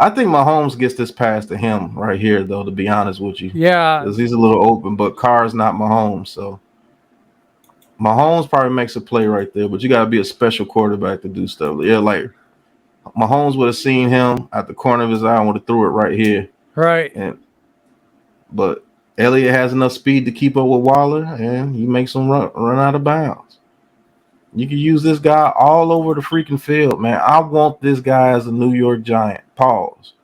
I think Mahomes gets this pass to him right here, though, to be honest with you. Yeah. Because he's a little open, but Carr's not Mahomes. So Mahomes probably makes a play right there, but you got to be a special quarterback to do stuff. Yeah, like Mahomes would have seen him at the corner of his eye and would have threw it right here. Right. But Elliott has enough speed to keep up with Waller, and he makes him run out of bounds. You can use this guy all over the freaking field, man. I want this guy as a New York Giant. Pause.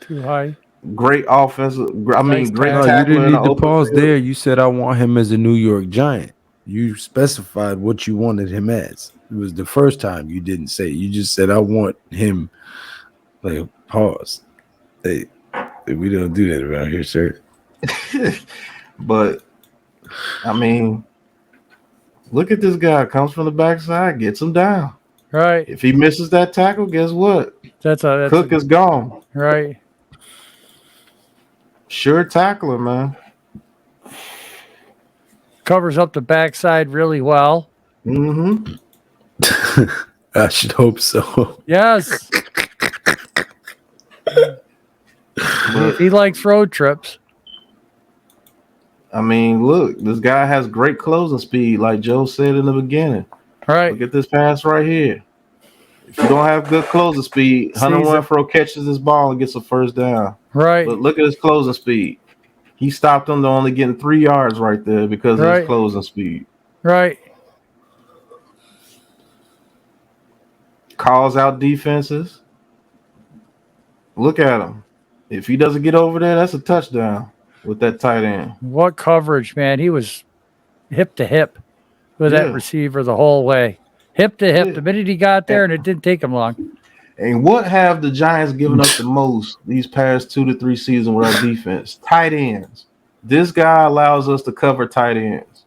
Too high. Great offensive. Nice great No, tackler. you didn't in the need to open pause field. there. You said I want him as a New York Giant. You specified what you wanted him as. It was the first time you didn't say. You just said I want him. Like pause. Hey, we don't do that around here, sir. But I mean, look at this guy. Comes from the backside, gets him down. Right. If he misses that tackle, guess what? Cook is gone. Right. Sure tackler, man. Covers up the backside really well. Mm-hmm. I should hope so. Yes. But, He likes road trips. I mean, look, this guy has great closing speed, like Joe said in the beginning. Right. Look at this pass right here. If you don't have good closing speed, Hunter Renfrow catches this ball and gets a first down. Right. But look at his closing speed. He stopped him to only getting 3 yards right there because of his closing speed. Right. Calls out defenses. Look at him. If he doesn't get over there, that's a touchdown with that tight end. What coverage, man. He was hip to hip with that receiver the whole way. Hip to hip. The minute he got there, and it didn't take him long. And what have the Giants given up the most these past 2 to 3 seasons with our defense? Tight ends. This guy allows us to cover tight ends.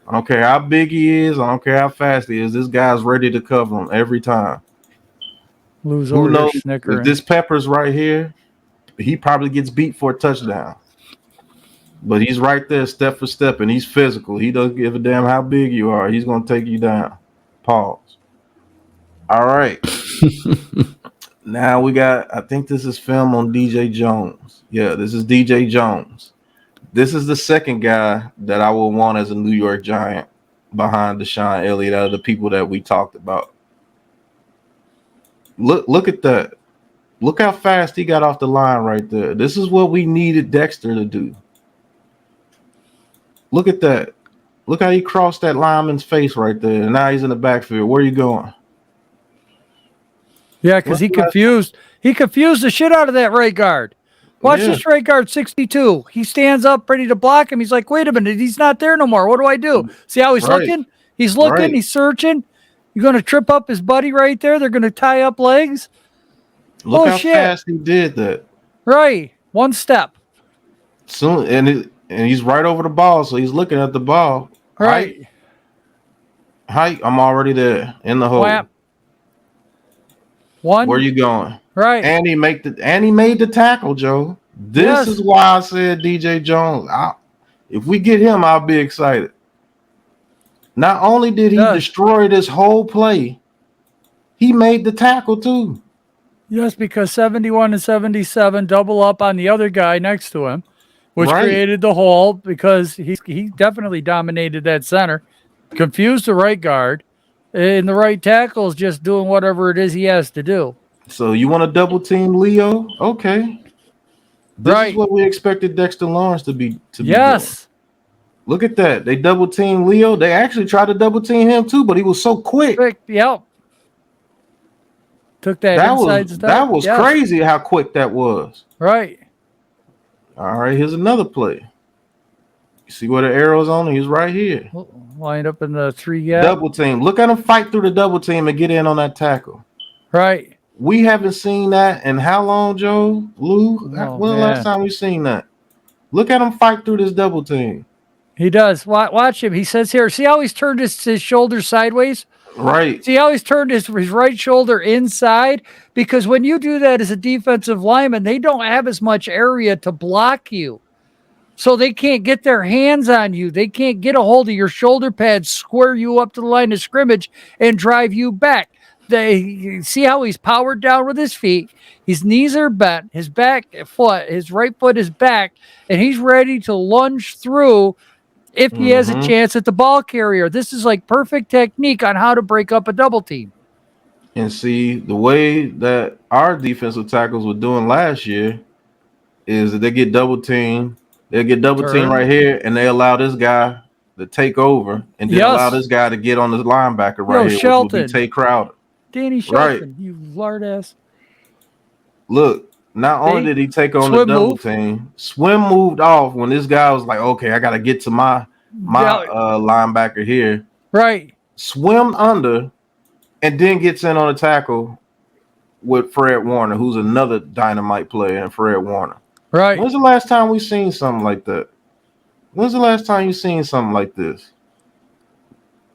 I don't care how big he is. I don't care how fast he is. This guy's ready to cover him every time. Who knows? If this Peppers right here, he probably gets beat for a touchdown. But he's right there step for step, and he's physical. He doesn't give a damn how big you are. He's going to take you down. Pause. All right. Now we got, I think this is film on DJ Jones. Yeah, this is DJ Jones. This is the second guy that I would want as a New York Giant behind Deshaun Elliott out of the people that we talked about. Look at that. Look how fast he got off the line right there. This is what we needed Dexter to do. Look at that. Look how he crossed that lineman's face right there. And now he's in the backfield. Where are you going? Yeah, because he confused the shit out of that right guard. Watch this right guard, 62. He stands up ready to block him. He's like, wait a minute, he's not there no more. What do I do? See how he's looking? He's looking, he's searching. You're going to trip up his buddy right there. They're going to tie up legs. Look how fast he did that. Right. One step. Soon, and he's right over the ball, so he's looking at the ball. Right. Height, I'm already there in the hole. Whap. One. Where you going? Right. And he made the tackle, Joe. This is why I said DJ Jones. If we get him, I'll be excited. Not only did he destroy this whole play, he made the tackle too. Yes, because 71 and 77 double up on the other guy next to him, which created the hole because he definitely dominated that center, confused the right guard, and the right tackle is just doing whatever it is he has to do. So you want to double team Leo? Okay. This is what we expected Dexter Lawrence to be doing. Look at that. They double team Leo. They actually tried to double team him too, but he was so quick. Yep. Took that inside step. That was crazy how quick that was. Right. All right, here's another play. You see where the arrow's on? He's right here. Lined up in the 3 gap. Double team. Look at him fight through the double team and get in on that tackle. Right. We haven't seen that in how long, Joe? Lou? When the last time we seen that? Look at him fight through this double team. He does. Watch him. He says here, see how he's turned his shoulders sideways? Right. See how he's turned his right shoulder inside? Because when you do that as a defensive lineman, they don't have as much area to block you. So they can't get their hands on you. They can't get a hold of your shoulder pads, square you up to the line of scrimmage, and drive you back. They see how he's powered down with his feet. His knees are bent. His his right foot is back, and he's ready to lunge through if he has a chance at the ball carrier. This is like perfect technique on how to break up a double team. And see, the way that our defensive tackles were doing last year is that they get double teamed. They'll get double teamed right here, and they allow this guy to take over, and then allow this guy to get on the linebacker right here, Shelton. which will be Tay Crowder. Danny Shelton, you lard ass. Look, not only did he take on the double team, swim moved off when this guy was like, okay, I got to get to my linebacker here. Right. Swim under, and then gets in on a tackle with Fred Warner, who's another dynamite player, and Fred Warner. Right. When's the last time we seen something like that? When's the last time you seen something like this?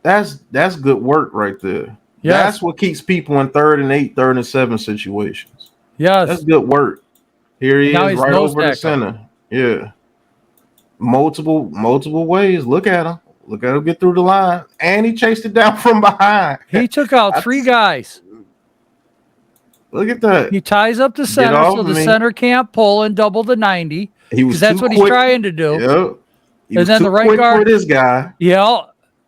That's good work right there. Yes. That's what keeps people in 3rd and 8, 3rd and 7 situations. Yes. That's good work. Here he is right over the center. Yeah. Multiple ways. Look at him. Look at him get through the line. And he chased it down from behind. He took out 3 guys. Look at that. He ties up the center so the center can't pull and double the 90. Because that's what he's trying to do. Yep. And then the right guard for this guy. Yeah.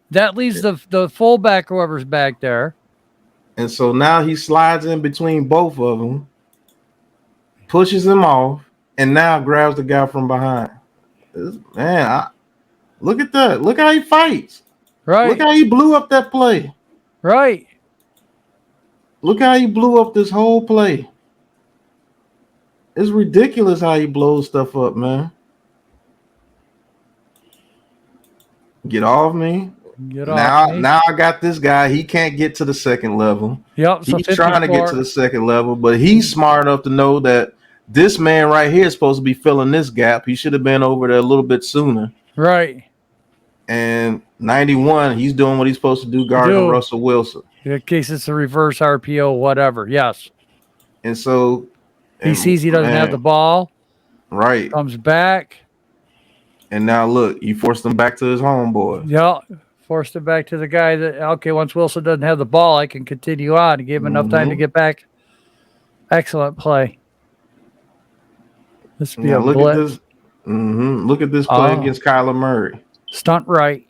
That leaves the fullback, whoever's back there. And so now he slides in between both of them, pushes him off, and now grabs the guy from behind. Man, look at that. Look how he fights. Right. Look how he blew up that play. Right. Look how he blew up this whole play. It's ridiculous how he blows stuff up, man. Get off me. Now I got this guy. He can't get to the second level. Yep. So he's trying to get to the second level, but he's smart enough to know that this man right here is supposed to be filling this gap. He should have been over there a little bit sooner. Right. And 91, he's doing what he's supposed to do, guarding Russell Wilson. In case it's a reverse RPO, whatever. Yes. And so he sees he doesn't have the ball. Right. Comes back. And now look, you forced him back to his homeboy. Yeah. Forced him back to the guy that, okay, once Wilson doesn't have the ball, I can continue on. He gave him enough time to get back. Excellent play. This be a look blitz. at this. Look at this play against Kyler Murray. Stunt right.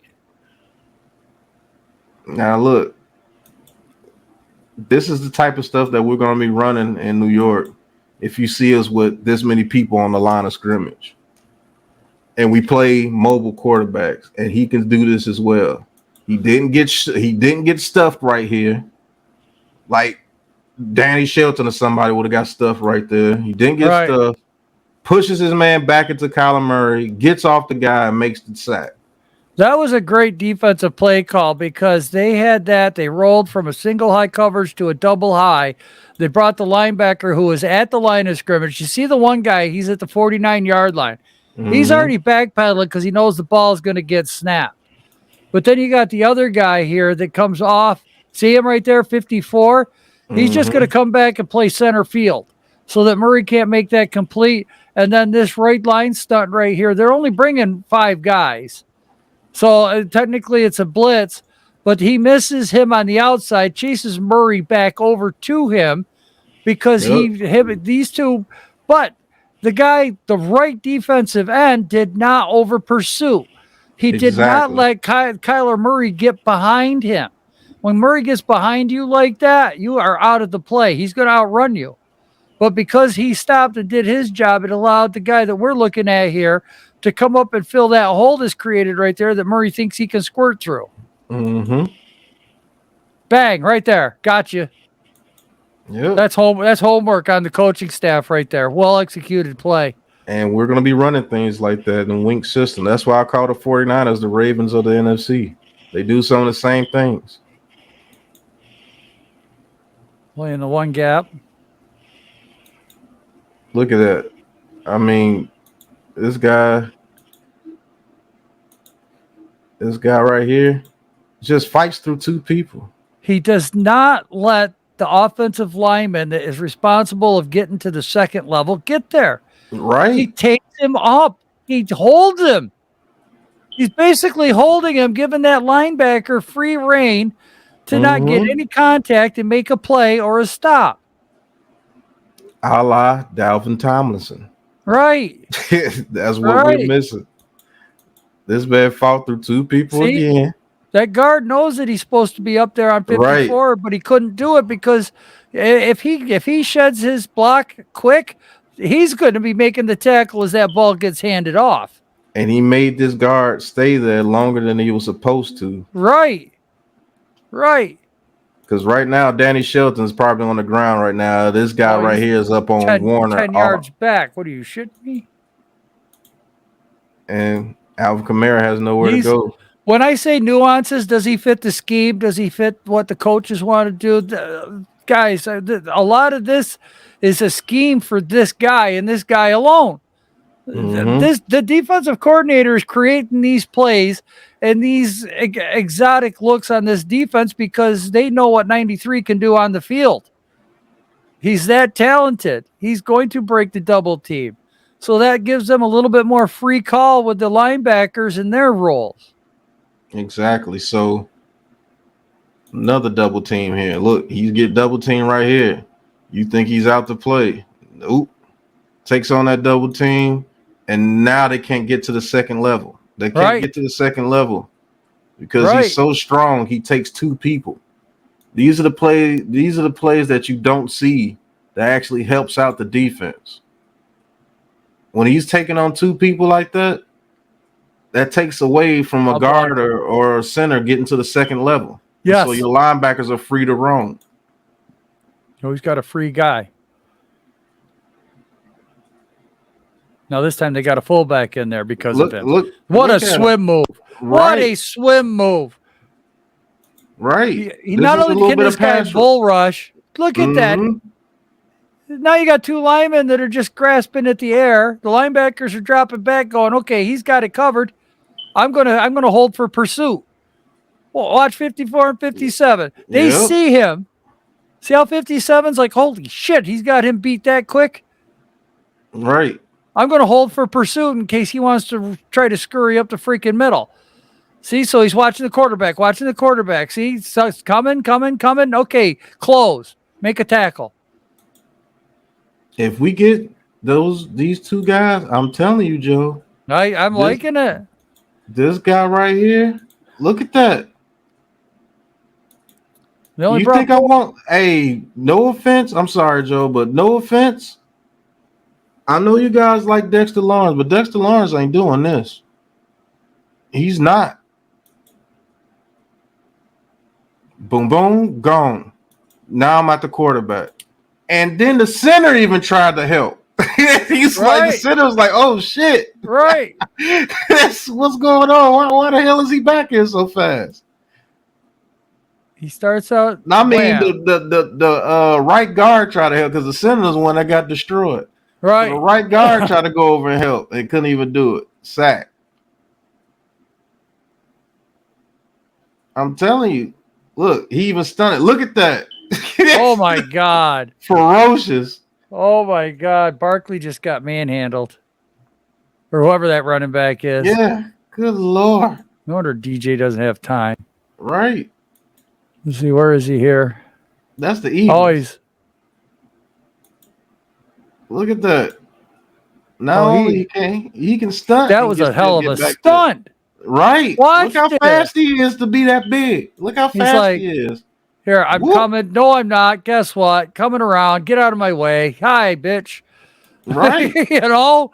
Now look. This is the type of stuff that we're going to be running in New York if you see us with this many people on the line of scrimmage. And we play mobile quarterbacks, and he can do this as well. He didn't get stuffed right here, like Danny Shelton or somebody would have got stuffed right there. He didn't get stuffed. Pushes his man back into Kyler Murray, gets off the guy, and makes the sack. That was a great defensive play call because they had that. They rolled from a single high coverage to a double high. They brought the linebacker who was at the line of scrimmage. You see the one guy, he's at the 49-yard line. He's already backpedaling because he knows the ball is going to get snapped. But then you got the other guy here that comes off. See him right there, 54? He's just going to come back and play center field so that Murray can't make that complete. And then this right line stunt right here, they're only bringing 5 guys. So technically it's a blitz, but he misses him on the outside, chases Murray back over to him because these two, but the guy, the right defensive end, did not over pursue. He did not let Kyler Murray get behind him. When Murray gets behind you like that, you are out of the play. He's going to outrun you. But because he stopped and did his job, it allowed the guy that we're looking at here to come up and fill that hole that's created right there that Murray thinks he can squirt through. Bang, right there. Gotcha. Yeah. That's homework on the coaching staff right there. Well executed play. And we're going to be running things like that in the Wink system. That's why I call the 49ers the Ravens of the NFC. They do some of the same things. Playing the one gap. Look at that. I mean, this guy right here just fights through 2 people. He does not let the offensive lineman that is responsible of getting to the second level get there. He Right. takes him up. He holds him. He's basically holding him, giving that linebacker free rein to not get any contact and make a play or a stop. A la Dalvin Tomlinson. Right. That's what we're missing. This man fought through two people again. That guard knows that he's supposed to be up there on 54, but he couldn't do it because if he sheds his block quick, he's going to be making the tackle as that ball gets handed off. And he made this guard stay there longer than he was supposed to. Right. Because right now, Danny Shelton's probably on the ground right now. This guy right here is up on Warner. 10 yards back. What are you, shitting me? And Alvin Kamara has nowhere to go. When I say nuances, does he fit the scheme? Does he fit what the coaches want to do? Guys, a lot of this is a scheme for this guy and this guy alone. The defensive coordinator is creating these plays and these exotic looks on this defense because they know what 93 can do on the field. He's that talented. He's going to break the double team. So that gives them a little bit more free call with the linebackers in their roles. Exactly. So another double team here. Look, he's get double team right here. You think he's out to play? Nope. Takes on that double team, and now they can't get to the second level. They can't get to the second level because he's so strong. He takes two people. These are the plays that you don't see that actually helps out the defense. When he's taking on two people like that, that takes away from a guard or a center getting to the second level. Yes. So your linebackers are free to roam. Oh, he's got a free guy. Now this time they got a fullback in there because of him. What a swim move. What a swim move. Right. He not only can this guy bull rush, look at that. Now you got two linemen that are just grasping at the air. The linebackers are dropping back going, okay, he's got it covered. I'm gonna hold for pursuit. Well, watch 54 and 57. They see him. See how 57's like, holy shit, he's got him beat that quick. Right. I'm going to hold for pursuit in case he wants to try to scurry up the freaking middle. See, so he's watching the quarterback. See, so it's coming. Okay, close. Make a tackle. If we get these two guys, I'm telling you, Joe. I'm liking it. This guy right here, look at that. You think I want? Hey, no offense. I'm sorry, Joe, but no offense. I know you guys like Dexter Lawrence, but Dexter Lawrence ain't doing this. He's not. Boom, boom, gone. Now I'm at the quarterback. And then the center even tried to help. He's like, the center was like, oh, shit. Right. That's what's going on. Why the hell is he back here so fast? He starts out. I mean, the right guard tried to help because the center is the one that got destroyed. Right. So the right guard tried to go over and help. They couldn't even do it. Sack. I'm telling you. Look, he even stunned it. Look at that. Oh, my God. Ferocious. Oh, my God. Barkley just got manhandled. Or whoever that running back is. Yeah. Good Lord. No wonder DJ doesn't have time. Right. Let's see. Where is he here? That's the Eagles. Oh, he's. Look at that. Not only he can stunt. That was a hell of a stunt. Right. Look how fast he is to be that big. Look how fast he is. Here, I'm coming. No, I'm not. Guess what? Coming around. Get out of my way. Hi, bitch. Right. You know?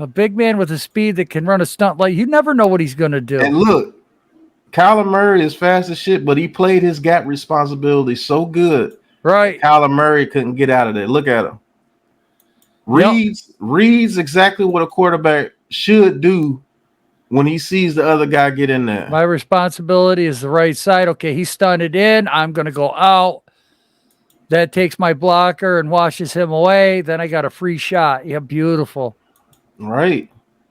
A big man with a speed that can run a stunt like you never know what he's going to do. And look, Kyler Murray is fast as shit, but he played his gap responsibility so good. Right. Kyler Murray couldn't get out of there. Look at him. Reads exactly what a quarterback should do when he sees the other guy get in there. My responsibility is the right side. Okay, he's stunted in. I'm going to go out. That takes my blocker and washes him away. Then I got a free shot. Yeah, beautiful. Right.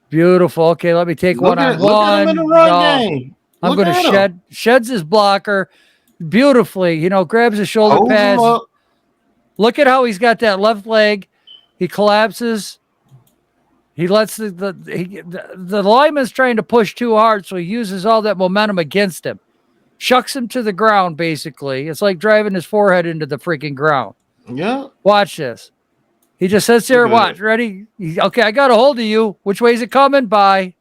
Beautiful. Okay, let me take one-on-one. Look at him in the run game. I'm going to sheds his blocker beautifully. You know, grabs his shoulder Holds him pads. up. Look at how he's got that left leg. He collapses. He lets the lineman's trying to push too hard, so he uses all that momentum against him. Shucks him to the ground, basically. It's like driving his forehead into the freaking ground. Yeah. Watch this. He just sits there and watch. Ready? Okay, I got a hold of you. Which way is it coming? Bye.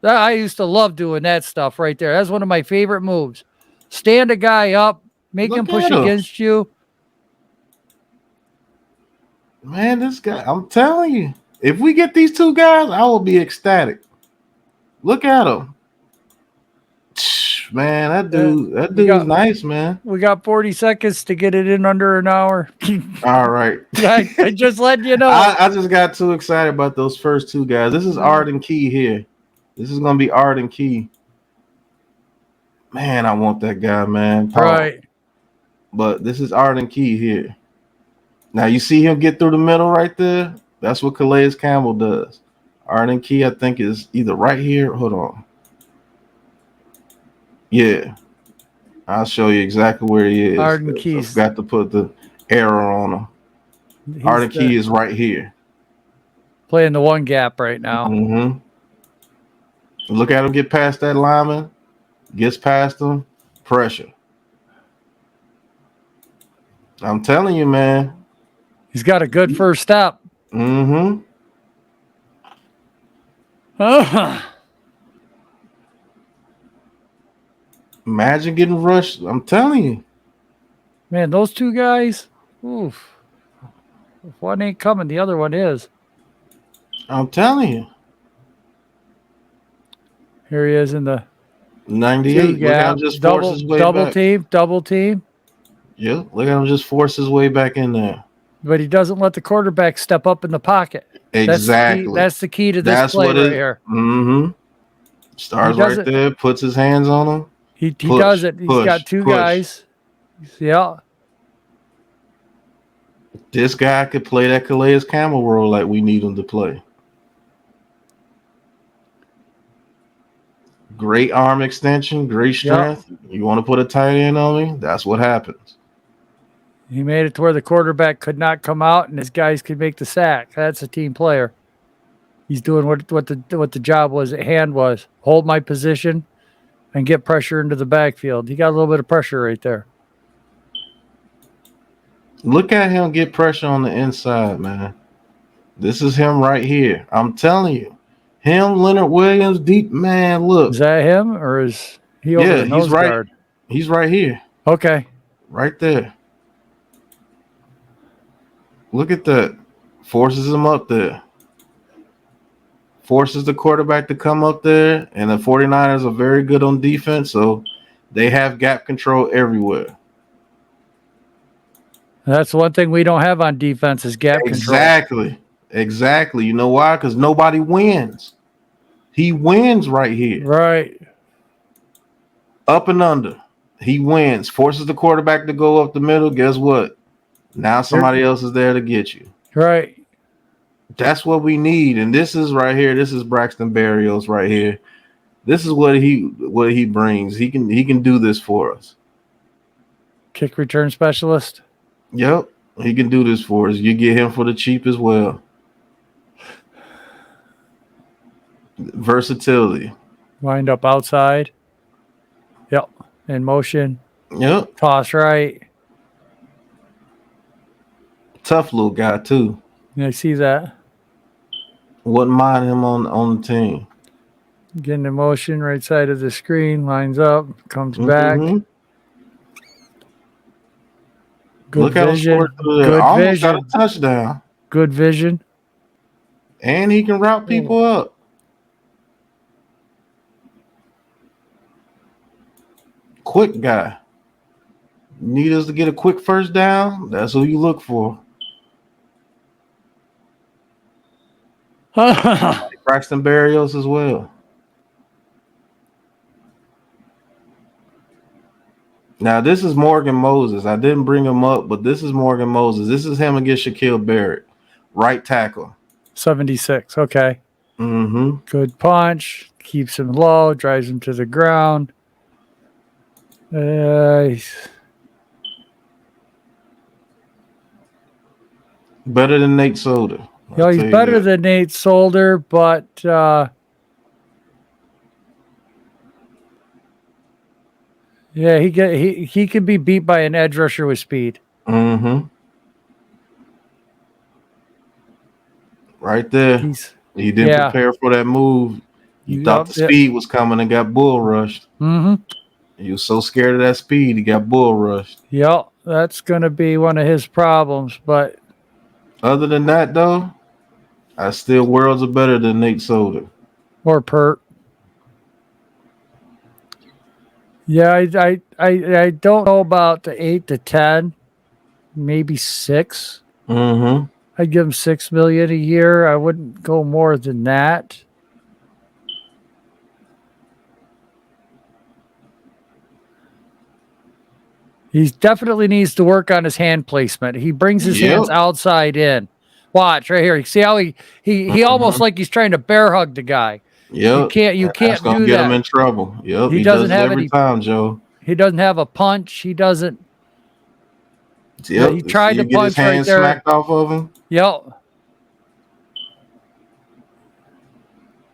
I used to love doing that stuff right there. That's one of my favorite moves. Stand a guy up, make him push against you. Man, this guy, I'm telling you, if we get these two guys, I will be ecstatic. Look at him. Man, that dude's nice, man. We got 40 seconds to get it in under an hour. All right. I just let you know. I just got too excited about those first two guys. This is Arden Key here. This is going to be Arden Key. Man, I want that guy, man. Paul. Right. But this is Arden Key here. Now, you see him get through the middle right there? That's what Calais Campbell does. Arden Key, I think, is either right here. Hold on. Yeah. I'll show you exactly where he is. Arden Key's. I forgot to put the arrow on him. Arden Key is right here. Playing the one gap right now. Mm-hmm. Look at him get past that lineman. Gets past him. Pressure. I'm telling you, man. He's got a good first step. Mm-hmm. Imagine getting rushed. I'm telling you. Man, those two guys. Oof. If one ain't coming, the other one is. I'm telling you. Here he is in the 98. Look at him just force his way back. Double team. Yeah, look at him just force his way back in there. But he doesn't let the quarterback step up in the pocket. Exactly. That's the key to this play right here. Mm-hmm. Starts right there, puts his hands on him. He does it. He's got two guys. Yeah. This guy could play that Calais Campbell role like we need him to play. Great arm extension, great strength. Yep. You want to put a tight end on me? That's what happens. He made it to where the quarterback could not come out and his guys could make the sack. That's a team player. He's doing what the job was at hand was. Hold my position and get pressure into the backfield. He got a little bit of pressure right there. Look at him get pressure on the inside, man. This is him right here. I'm telling you. Him, Leonard Williams, deep, man, look. Is that him or is he over the nose guard? He's right here. Okay. Right there. Look at that. Forces him up there. Forces the quarterback to come up there. And the 49ers are very good on defense, so they have gap control everywhere. That's one thing we don't have on defense is gap control. Exactly. You know why? Because nobody wins. He wins right here. Right. Up and under. He wins. Forces the quarterback to go up the middle. Guess what? Now somebody else is there to get you. Right. That's what we need. And this is right here. This is Braxton Berrios right here. This is what he brings. He can do this for us. Kick return specialist. Yep. He can do this for us. You get him for the cheap as well. Versatility. Wind up outside. Yep. In motion. Yep. Toss right. Tough little guy too. Yeah, I see that. Wouldn't mind him on the team. Getting in motion, right side of the screen, lines up, comes back. Good Look vision. At him good almost vision. Got a touchdown. Good vision. And he can route people up. Quick guy. Need us to get a quick first down? That's who you look for. Braxton Berrios as well. Now, this is Morgan Moses. I didn't bring him up, but this is Morgan Moses. This is him against Shaquille Barrett. Right tackle. 76. Okay. Mm-hmm. Good punch. keeps him low, drives him to the ground. Better than Nate Solder. He's better than Nate Solder, but yeah, he can be beat by an edge rusher with speed. Mm-hmm. Right there. He didn't prepare for that move. He thought the speed was coming and got bull rushed. Mm-hmm. He was so scared of that speed, he got bull rushed. Yep, that's going to be one of his problems. But other than that, though, I still worlds are better than Nate Solder. Or Pert. Yeah, I don't know about the 8 to 10, maybe 6. Mm-hmm. I'd give him $6 million a year. I wouldn't go more than that. He definitely needs to work on his hand placement. He brings his hands outside in. Watch right here. See how he almost like he's trying to bear hug the guy. Yep. You can't do get that. him in trouble. Yep. He doesn't have every time, Joe. He doesn't have a punch. He doesn't. Yep. Yeah, he tried to punch his hand smacked off of him. Yep.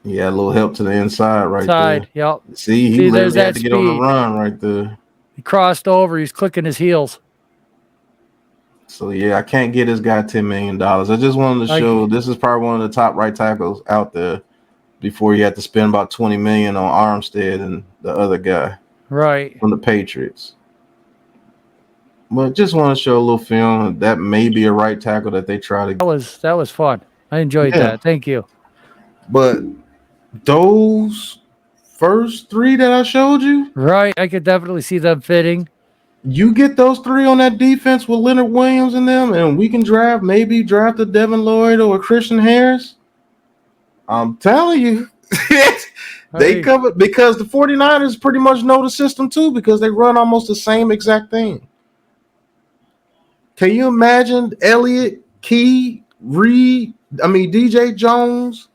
Yeah, a little help to the inside there. Yep. See, he literally had to get on the run right there. He crossed over. He's clicking his heels. So, yeah, I can't get this guy $10 million. I just wanted to show this is probably one of the top right tackles out there before you had to spend about $20 million on Armstead and the other guy. Right. From the Patriots. But just want to show a little film that may be a right tackle that they try to get. That was fun. I enjoyed that. Thank you. But those first 3 that I showed you, right? I could definitely see them fitting. You get those 3 on that defense with Leonard Williams in them, and we can maybe draft a Devin Lloyd or a Christian Harris. I'm telling you, they cover because the 49ers pretty much know the system too because they run almost the same exact thing. Can you imagine Elliott, Key, Reed, DJ Jones,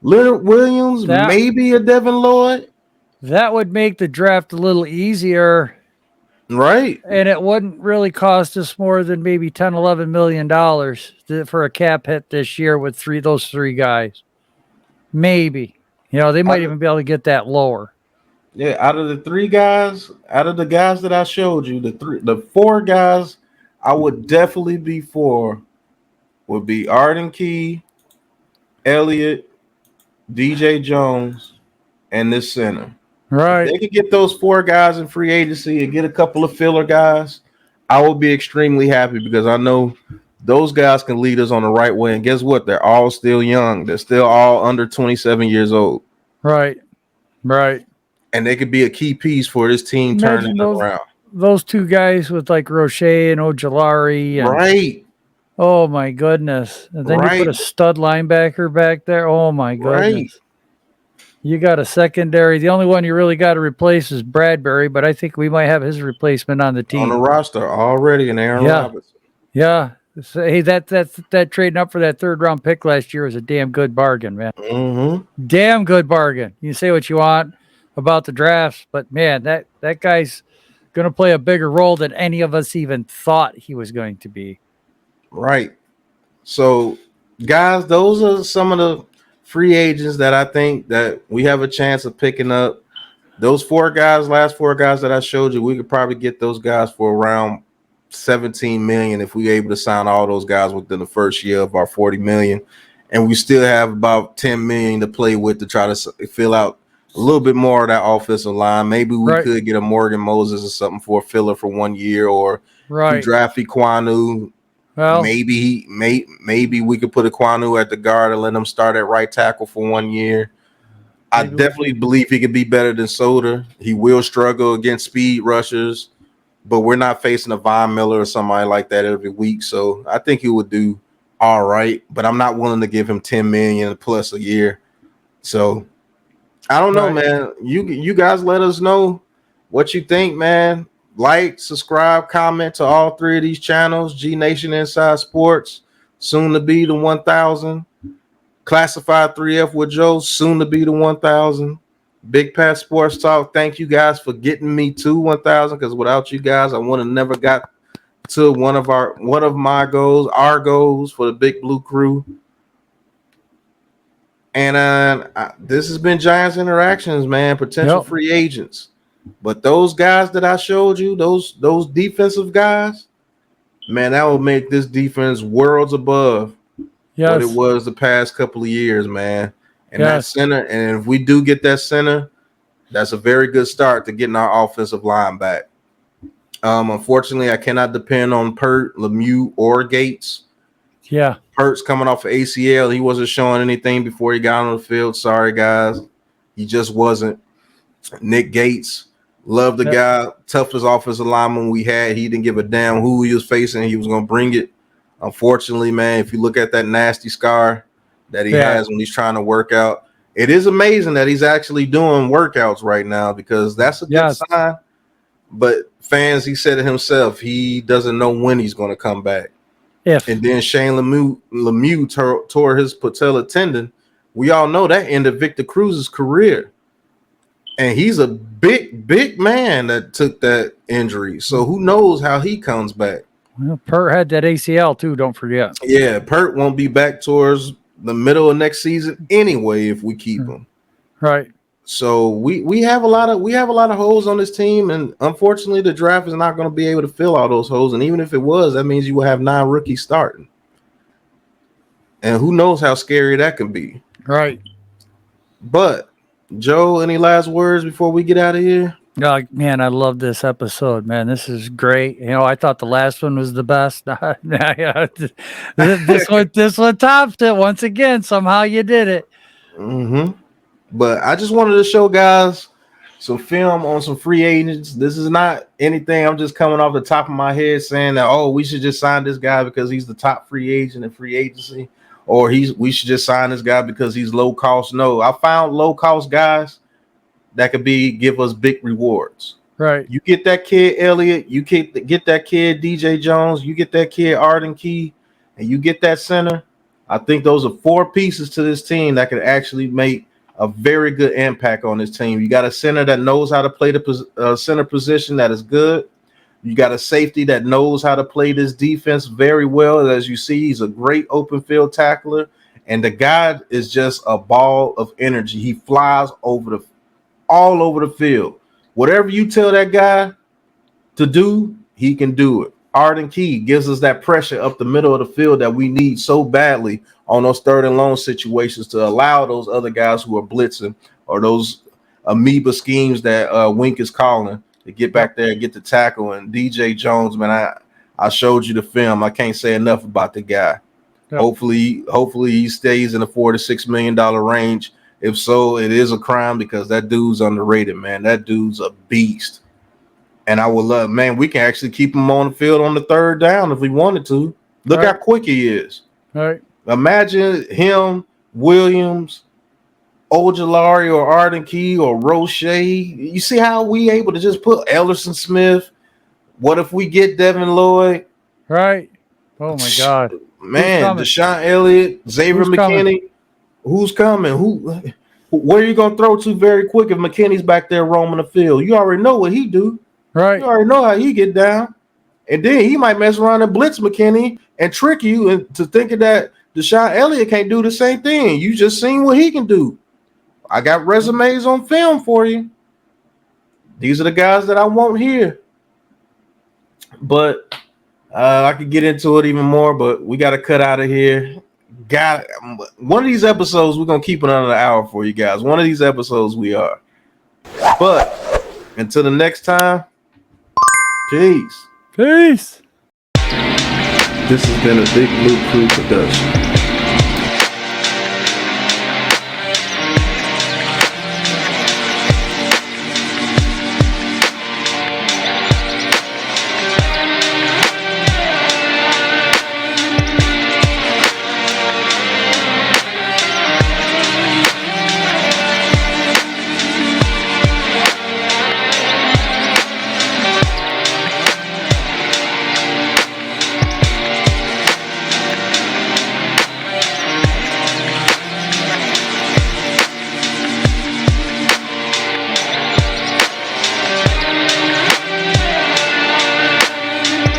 Leonard Williams, maybe a Devin Lloyd? That would make the draft a little easier. Right. And it wouldn't really cost us more than maybe $10-11 million for a cap hit this year with those 3 guys. Maybe. They might even be able to get that lower. Yeah, out of the 3 guys, out of the guys that I showed you, the 4 guys I would definitely be for would be Arden Key, Elliott, DJ Jones, and this center. Right. If they could get those 4 guys in free agency and get a couple of filler guys, I would be extremely happy because I know those guys can lead us on the right way. And guess what? They're all still young. They're still all under 27 years old. Right. Right. And they could be a key piece for this team turning around. Those 2 guys with like Roche and Ojulari. Right. Oh, my goodness. And then you put a stud linebacker back there. Oh, my goodness. Right. You got a secondary. The only one you really got to replace is Bradbury, but I think we might have his replacement on the team. On the roster already, and Aaron Robinson. Yeah. Hey, that trading up for that 3rd round pick last year was a damn good bargain, man. Mm-hmm. Damn good bargain. You say what you want about the drafts, but man, that guy's going to play a bigger role than any of us even thought he was going to be. Right. So, guys, those are some of the free agents that I think that we have a chance of picking up. Those 4 guys, last 4 guys that I showed you, we could probably get those guys for around $17 million if we're able to sign all those guys within the first year of our $40 million. And we still have about $10 million to play with to try to fill out a little bit more of that offensive line. Maybe we could get a Morgan Moses or something for a filler for 1 year, or we draft Equanu. Well, maybe we could put Equanu at the guard and let him start at right tackle for 1 year. I definitely believe he could be better than Solder. He will struggle against speed rushers, but we're not facing a Von Miller or somebody like that every week. So I think he would do all right, but I'm not willing to give him $10 million plus a year. So I don't know, man. You guys let us know what you think, man. Like, subscribe, comment to all 3 of these channels. G Nation Inside Sports, soon to be the 1,000. Classified 3F with Joe, soon to be the 1,000. Big Pat Sports Talk. Thank you guys for getting me to 1,000. Because without you guys, I would have never got to one of my goals, our goals for the Big Blue Crew. And this has been Giants Interactions, man. Potential free agents. But those guys that I showed you, those defensive guys, man, that will make this defense worlds above what it was the past couple of years, man. And that center, and if we do get that center, that's a very good start to getting our offensive line back. Unfortunately, I cannot depend on Pert, Lemieux, or Gates. Yeah. Pert's coming off of ACL. He wasn't showing anything before he got on the field. Sorry, guys. He just wasn't. Nick Gates, love the guy. Toughest offensive lineman we had. He didn't give a damn who he was facing. He was going to bring it. Unfortunately, man, if you look at that nasty scar that he has when he's trying to work out, it is amazing that he's actually doing workouts right now because that's a good sign. But fans, he said it himself, he doesn't know when he's going to come back. And then Shane Lemieux tore his patella tendon. We all know that ended Victor Cruz's career. And he's a big man that took that injury. So who knows how he comes back. Well, Pert had that ACL too, don't forget. Yeah, Pert won't be back towards the middle of next season anyway if we keep him. Right. So we have a lot of holes on this team, and unfortunately the draft is not going to be able to fill all those holes. And even if it was, that means you will have 9 rookies starting. And who knows how scary that can be. Right. But Joe, any last words before we get out of here? No, man, I love this episode, man. This is great. You know, I thought the last one was the best. this one topped it once again. Somehow you did it. Mm-hmm. But I just wanted to show guys some film on some free agents. This is not anything. I'm just coming off the top of my head saying that, oh, we should just sign this guy because he's the top free agent in free agency, or we should just sign this guy because he's low cost. No, I found low cost guys that could give us big rewards. Right. You get that kid Elliott, you get that kid DJ Jones, you get that kid Arden Key, and you get that center. I think those are 4 pieces to this team that could actually make a very good impact on this team. You got a center that knows how to play the center position that is good. You got a safety that knows how to play this defense very well. As you see, he's a great open field tackler, and the guy is just a ball of energy. He flies all over the field. Whatever you tell that guy to do, he can do it. Arden Key gives us that pressure up the middle of the field that we need so badly on those 3rd and long situations to allow those other guys who are blitzing or those amoeba schemes that Wink is calling to get back there and get the tackle. And DJ Jones, man, I showed you the film. I can't say enough about the guy. Yep. Hopefully he stays in the $4 to $6 million range. If so, it is a crime because that dude's underrated, man. That dude's a beast. And I would love, man, we can actually keep him on the field on the 3rd down if we wanted to. Look how quick he is. All right. Imagine him, Williams, Ojulari, or Arden Key, or Roche. You see how we able to just put Ellerson Smith? What if we get Devin Lloyd? Right. Oh, my God. Man, Deshaun Elliott, Xavier McKinney. Who's coming? Where are you going to throw to very quick if McKinney's back there roaming the field? You already know what he do. Right. You already know how he get down. And then he might mess around and blitz McKinney and trick you into thinking that Deshaun Elliott can't do the same thing. You just seen what he can do. I got resumes on film for you. These are the guys that I want here. But I could get into it even more, but we got to cut out of here. One of these episodes, we're going to keep it under an hour for you guys. One of these episodes we are. But until the next time, peace. Peace. This has been a Big Blue Crew production.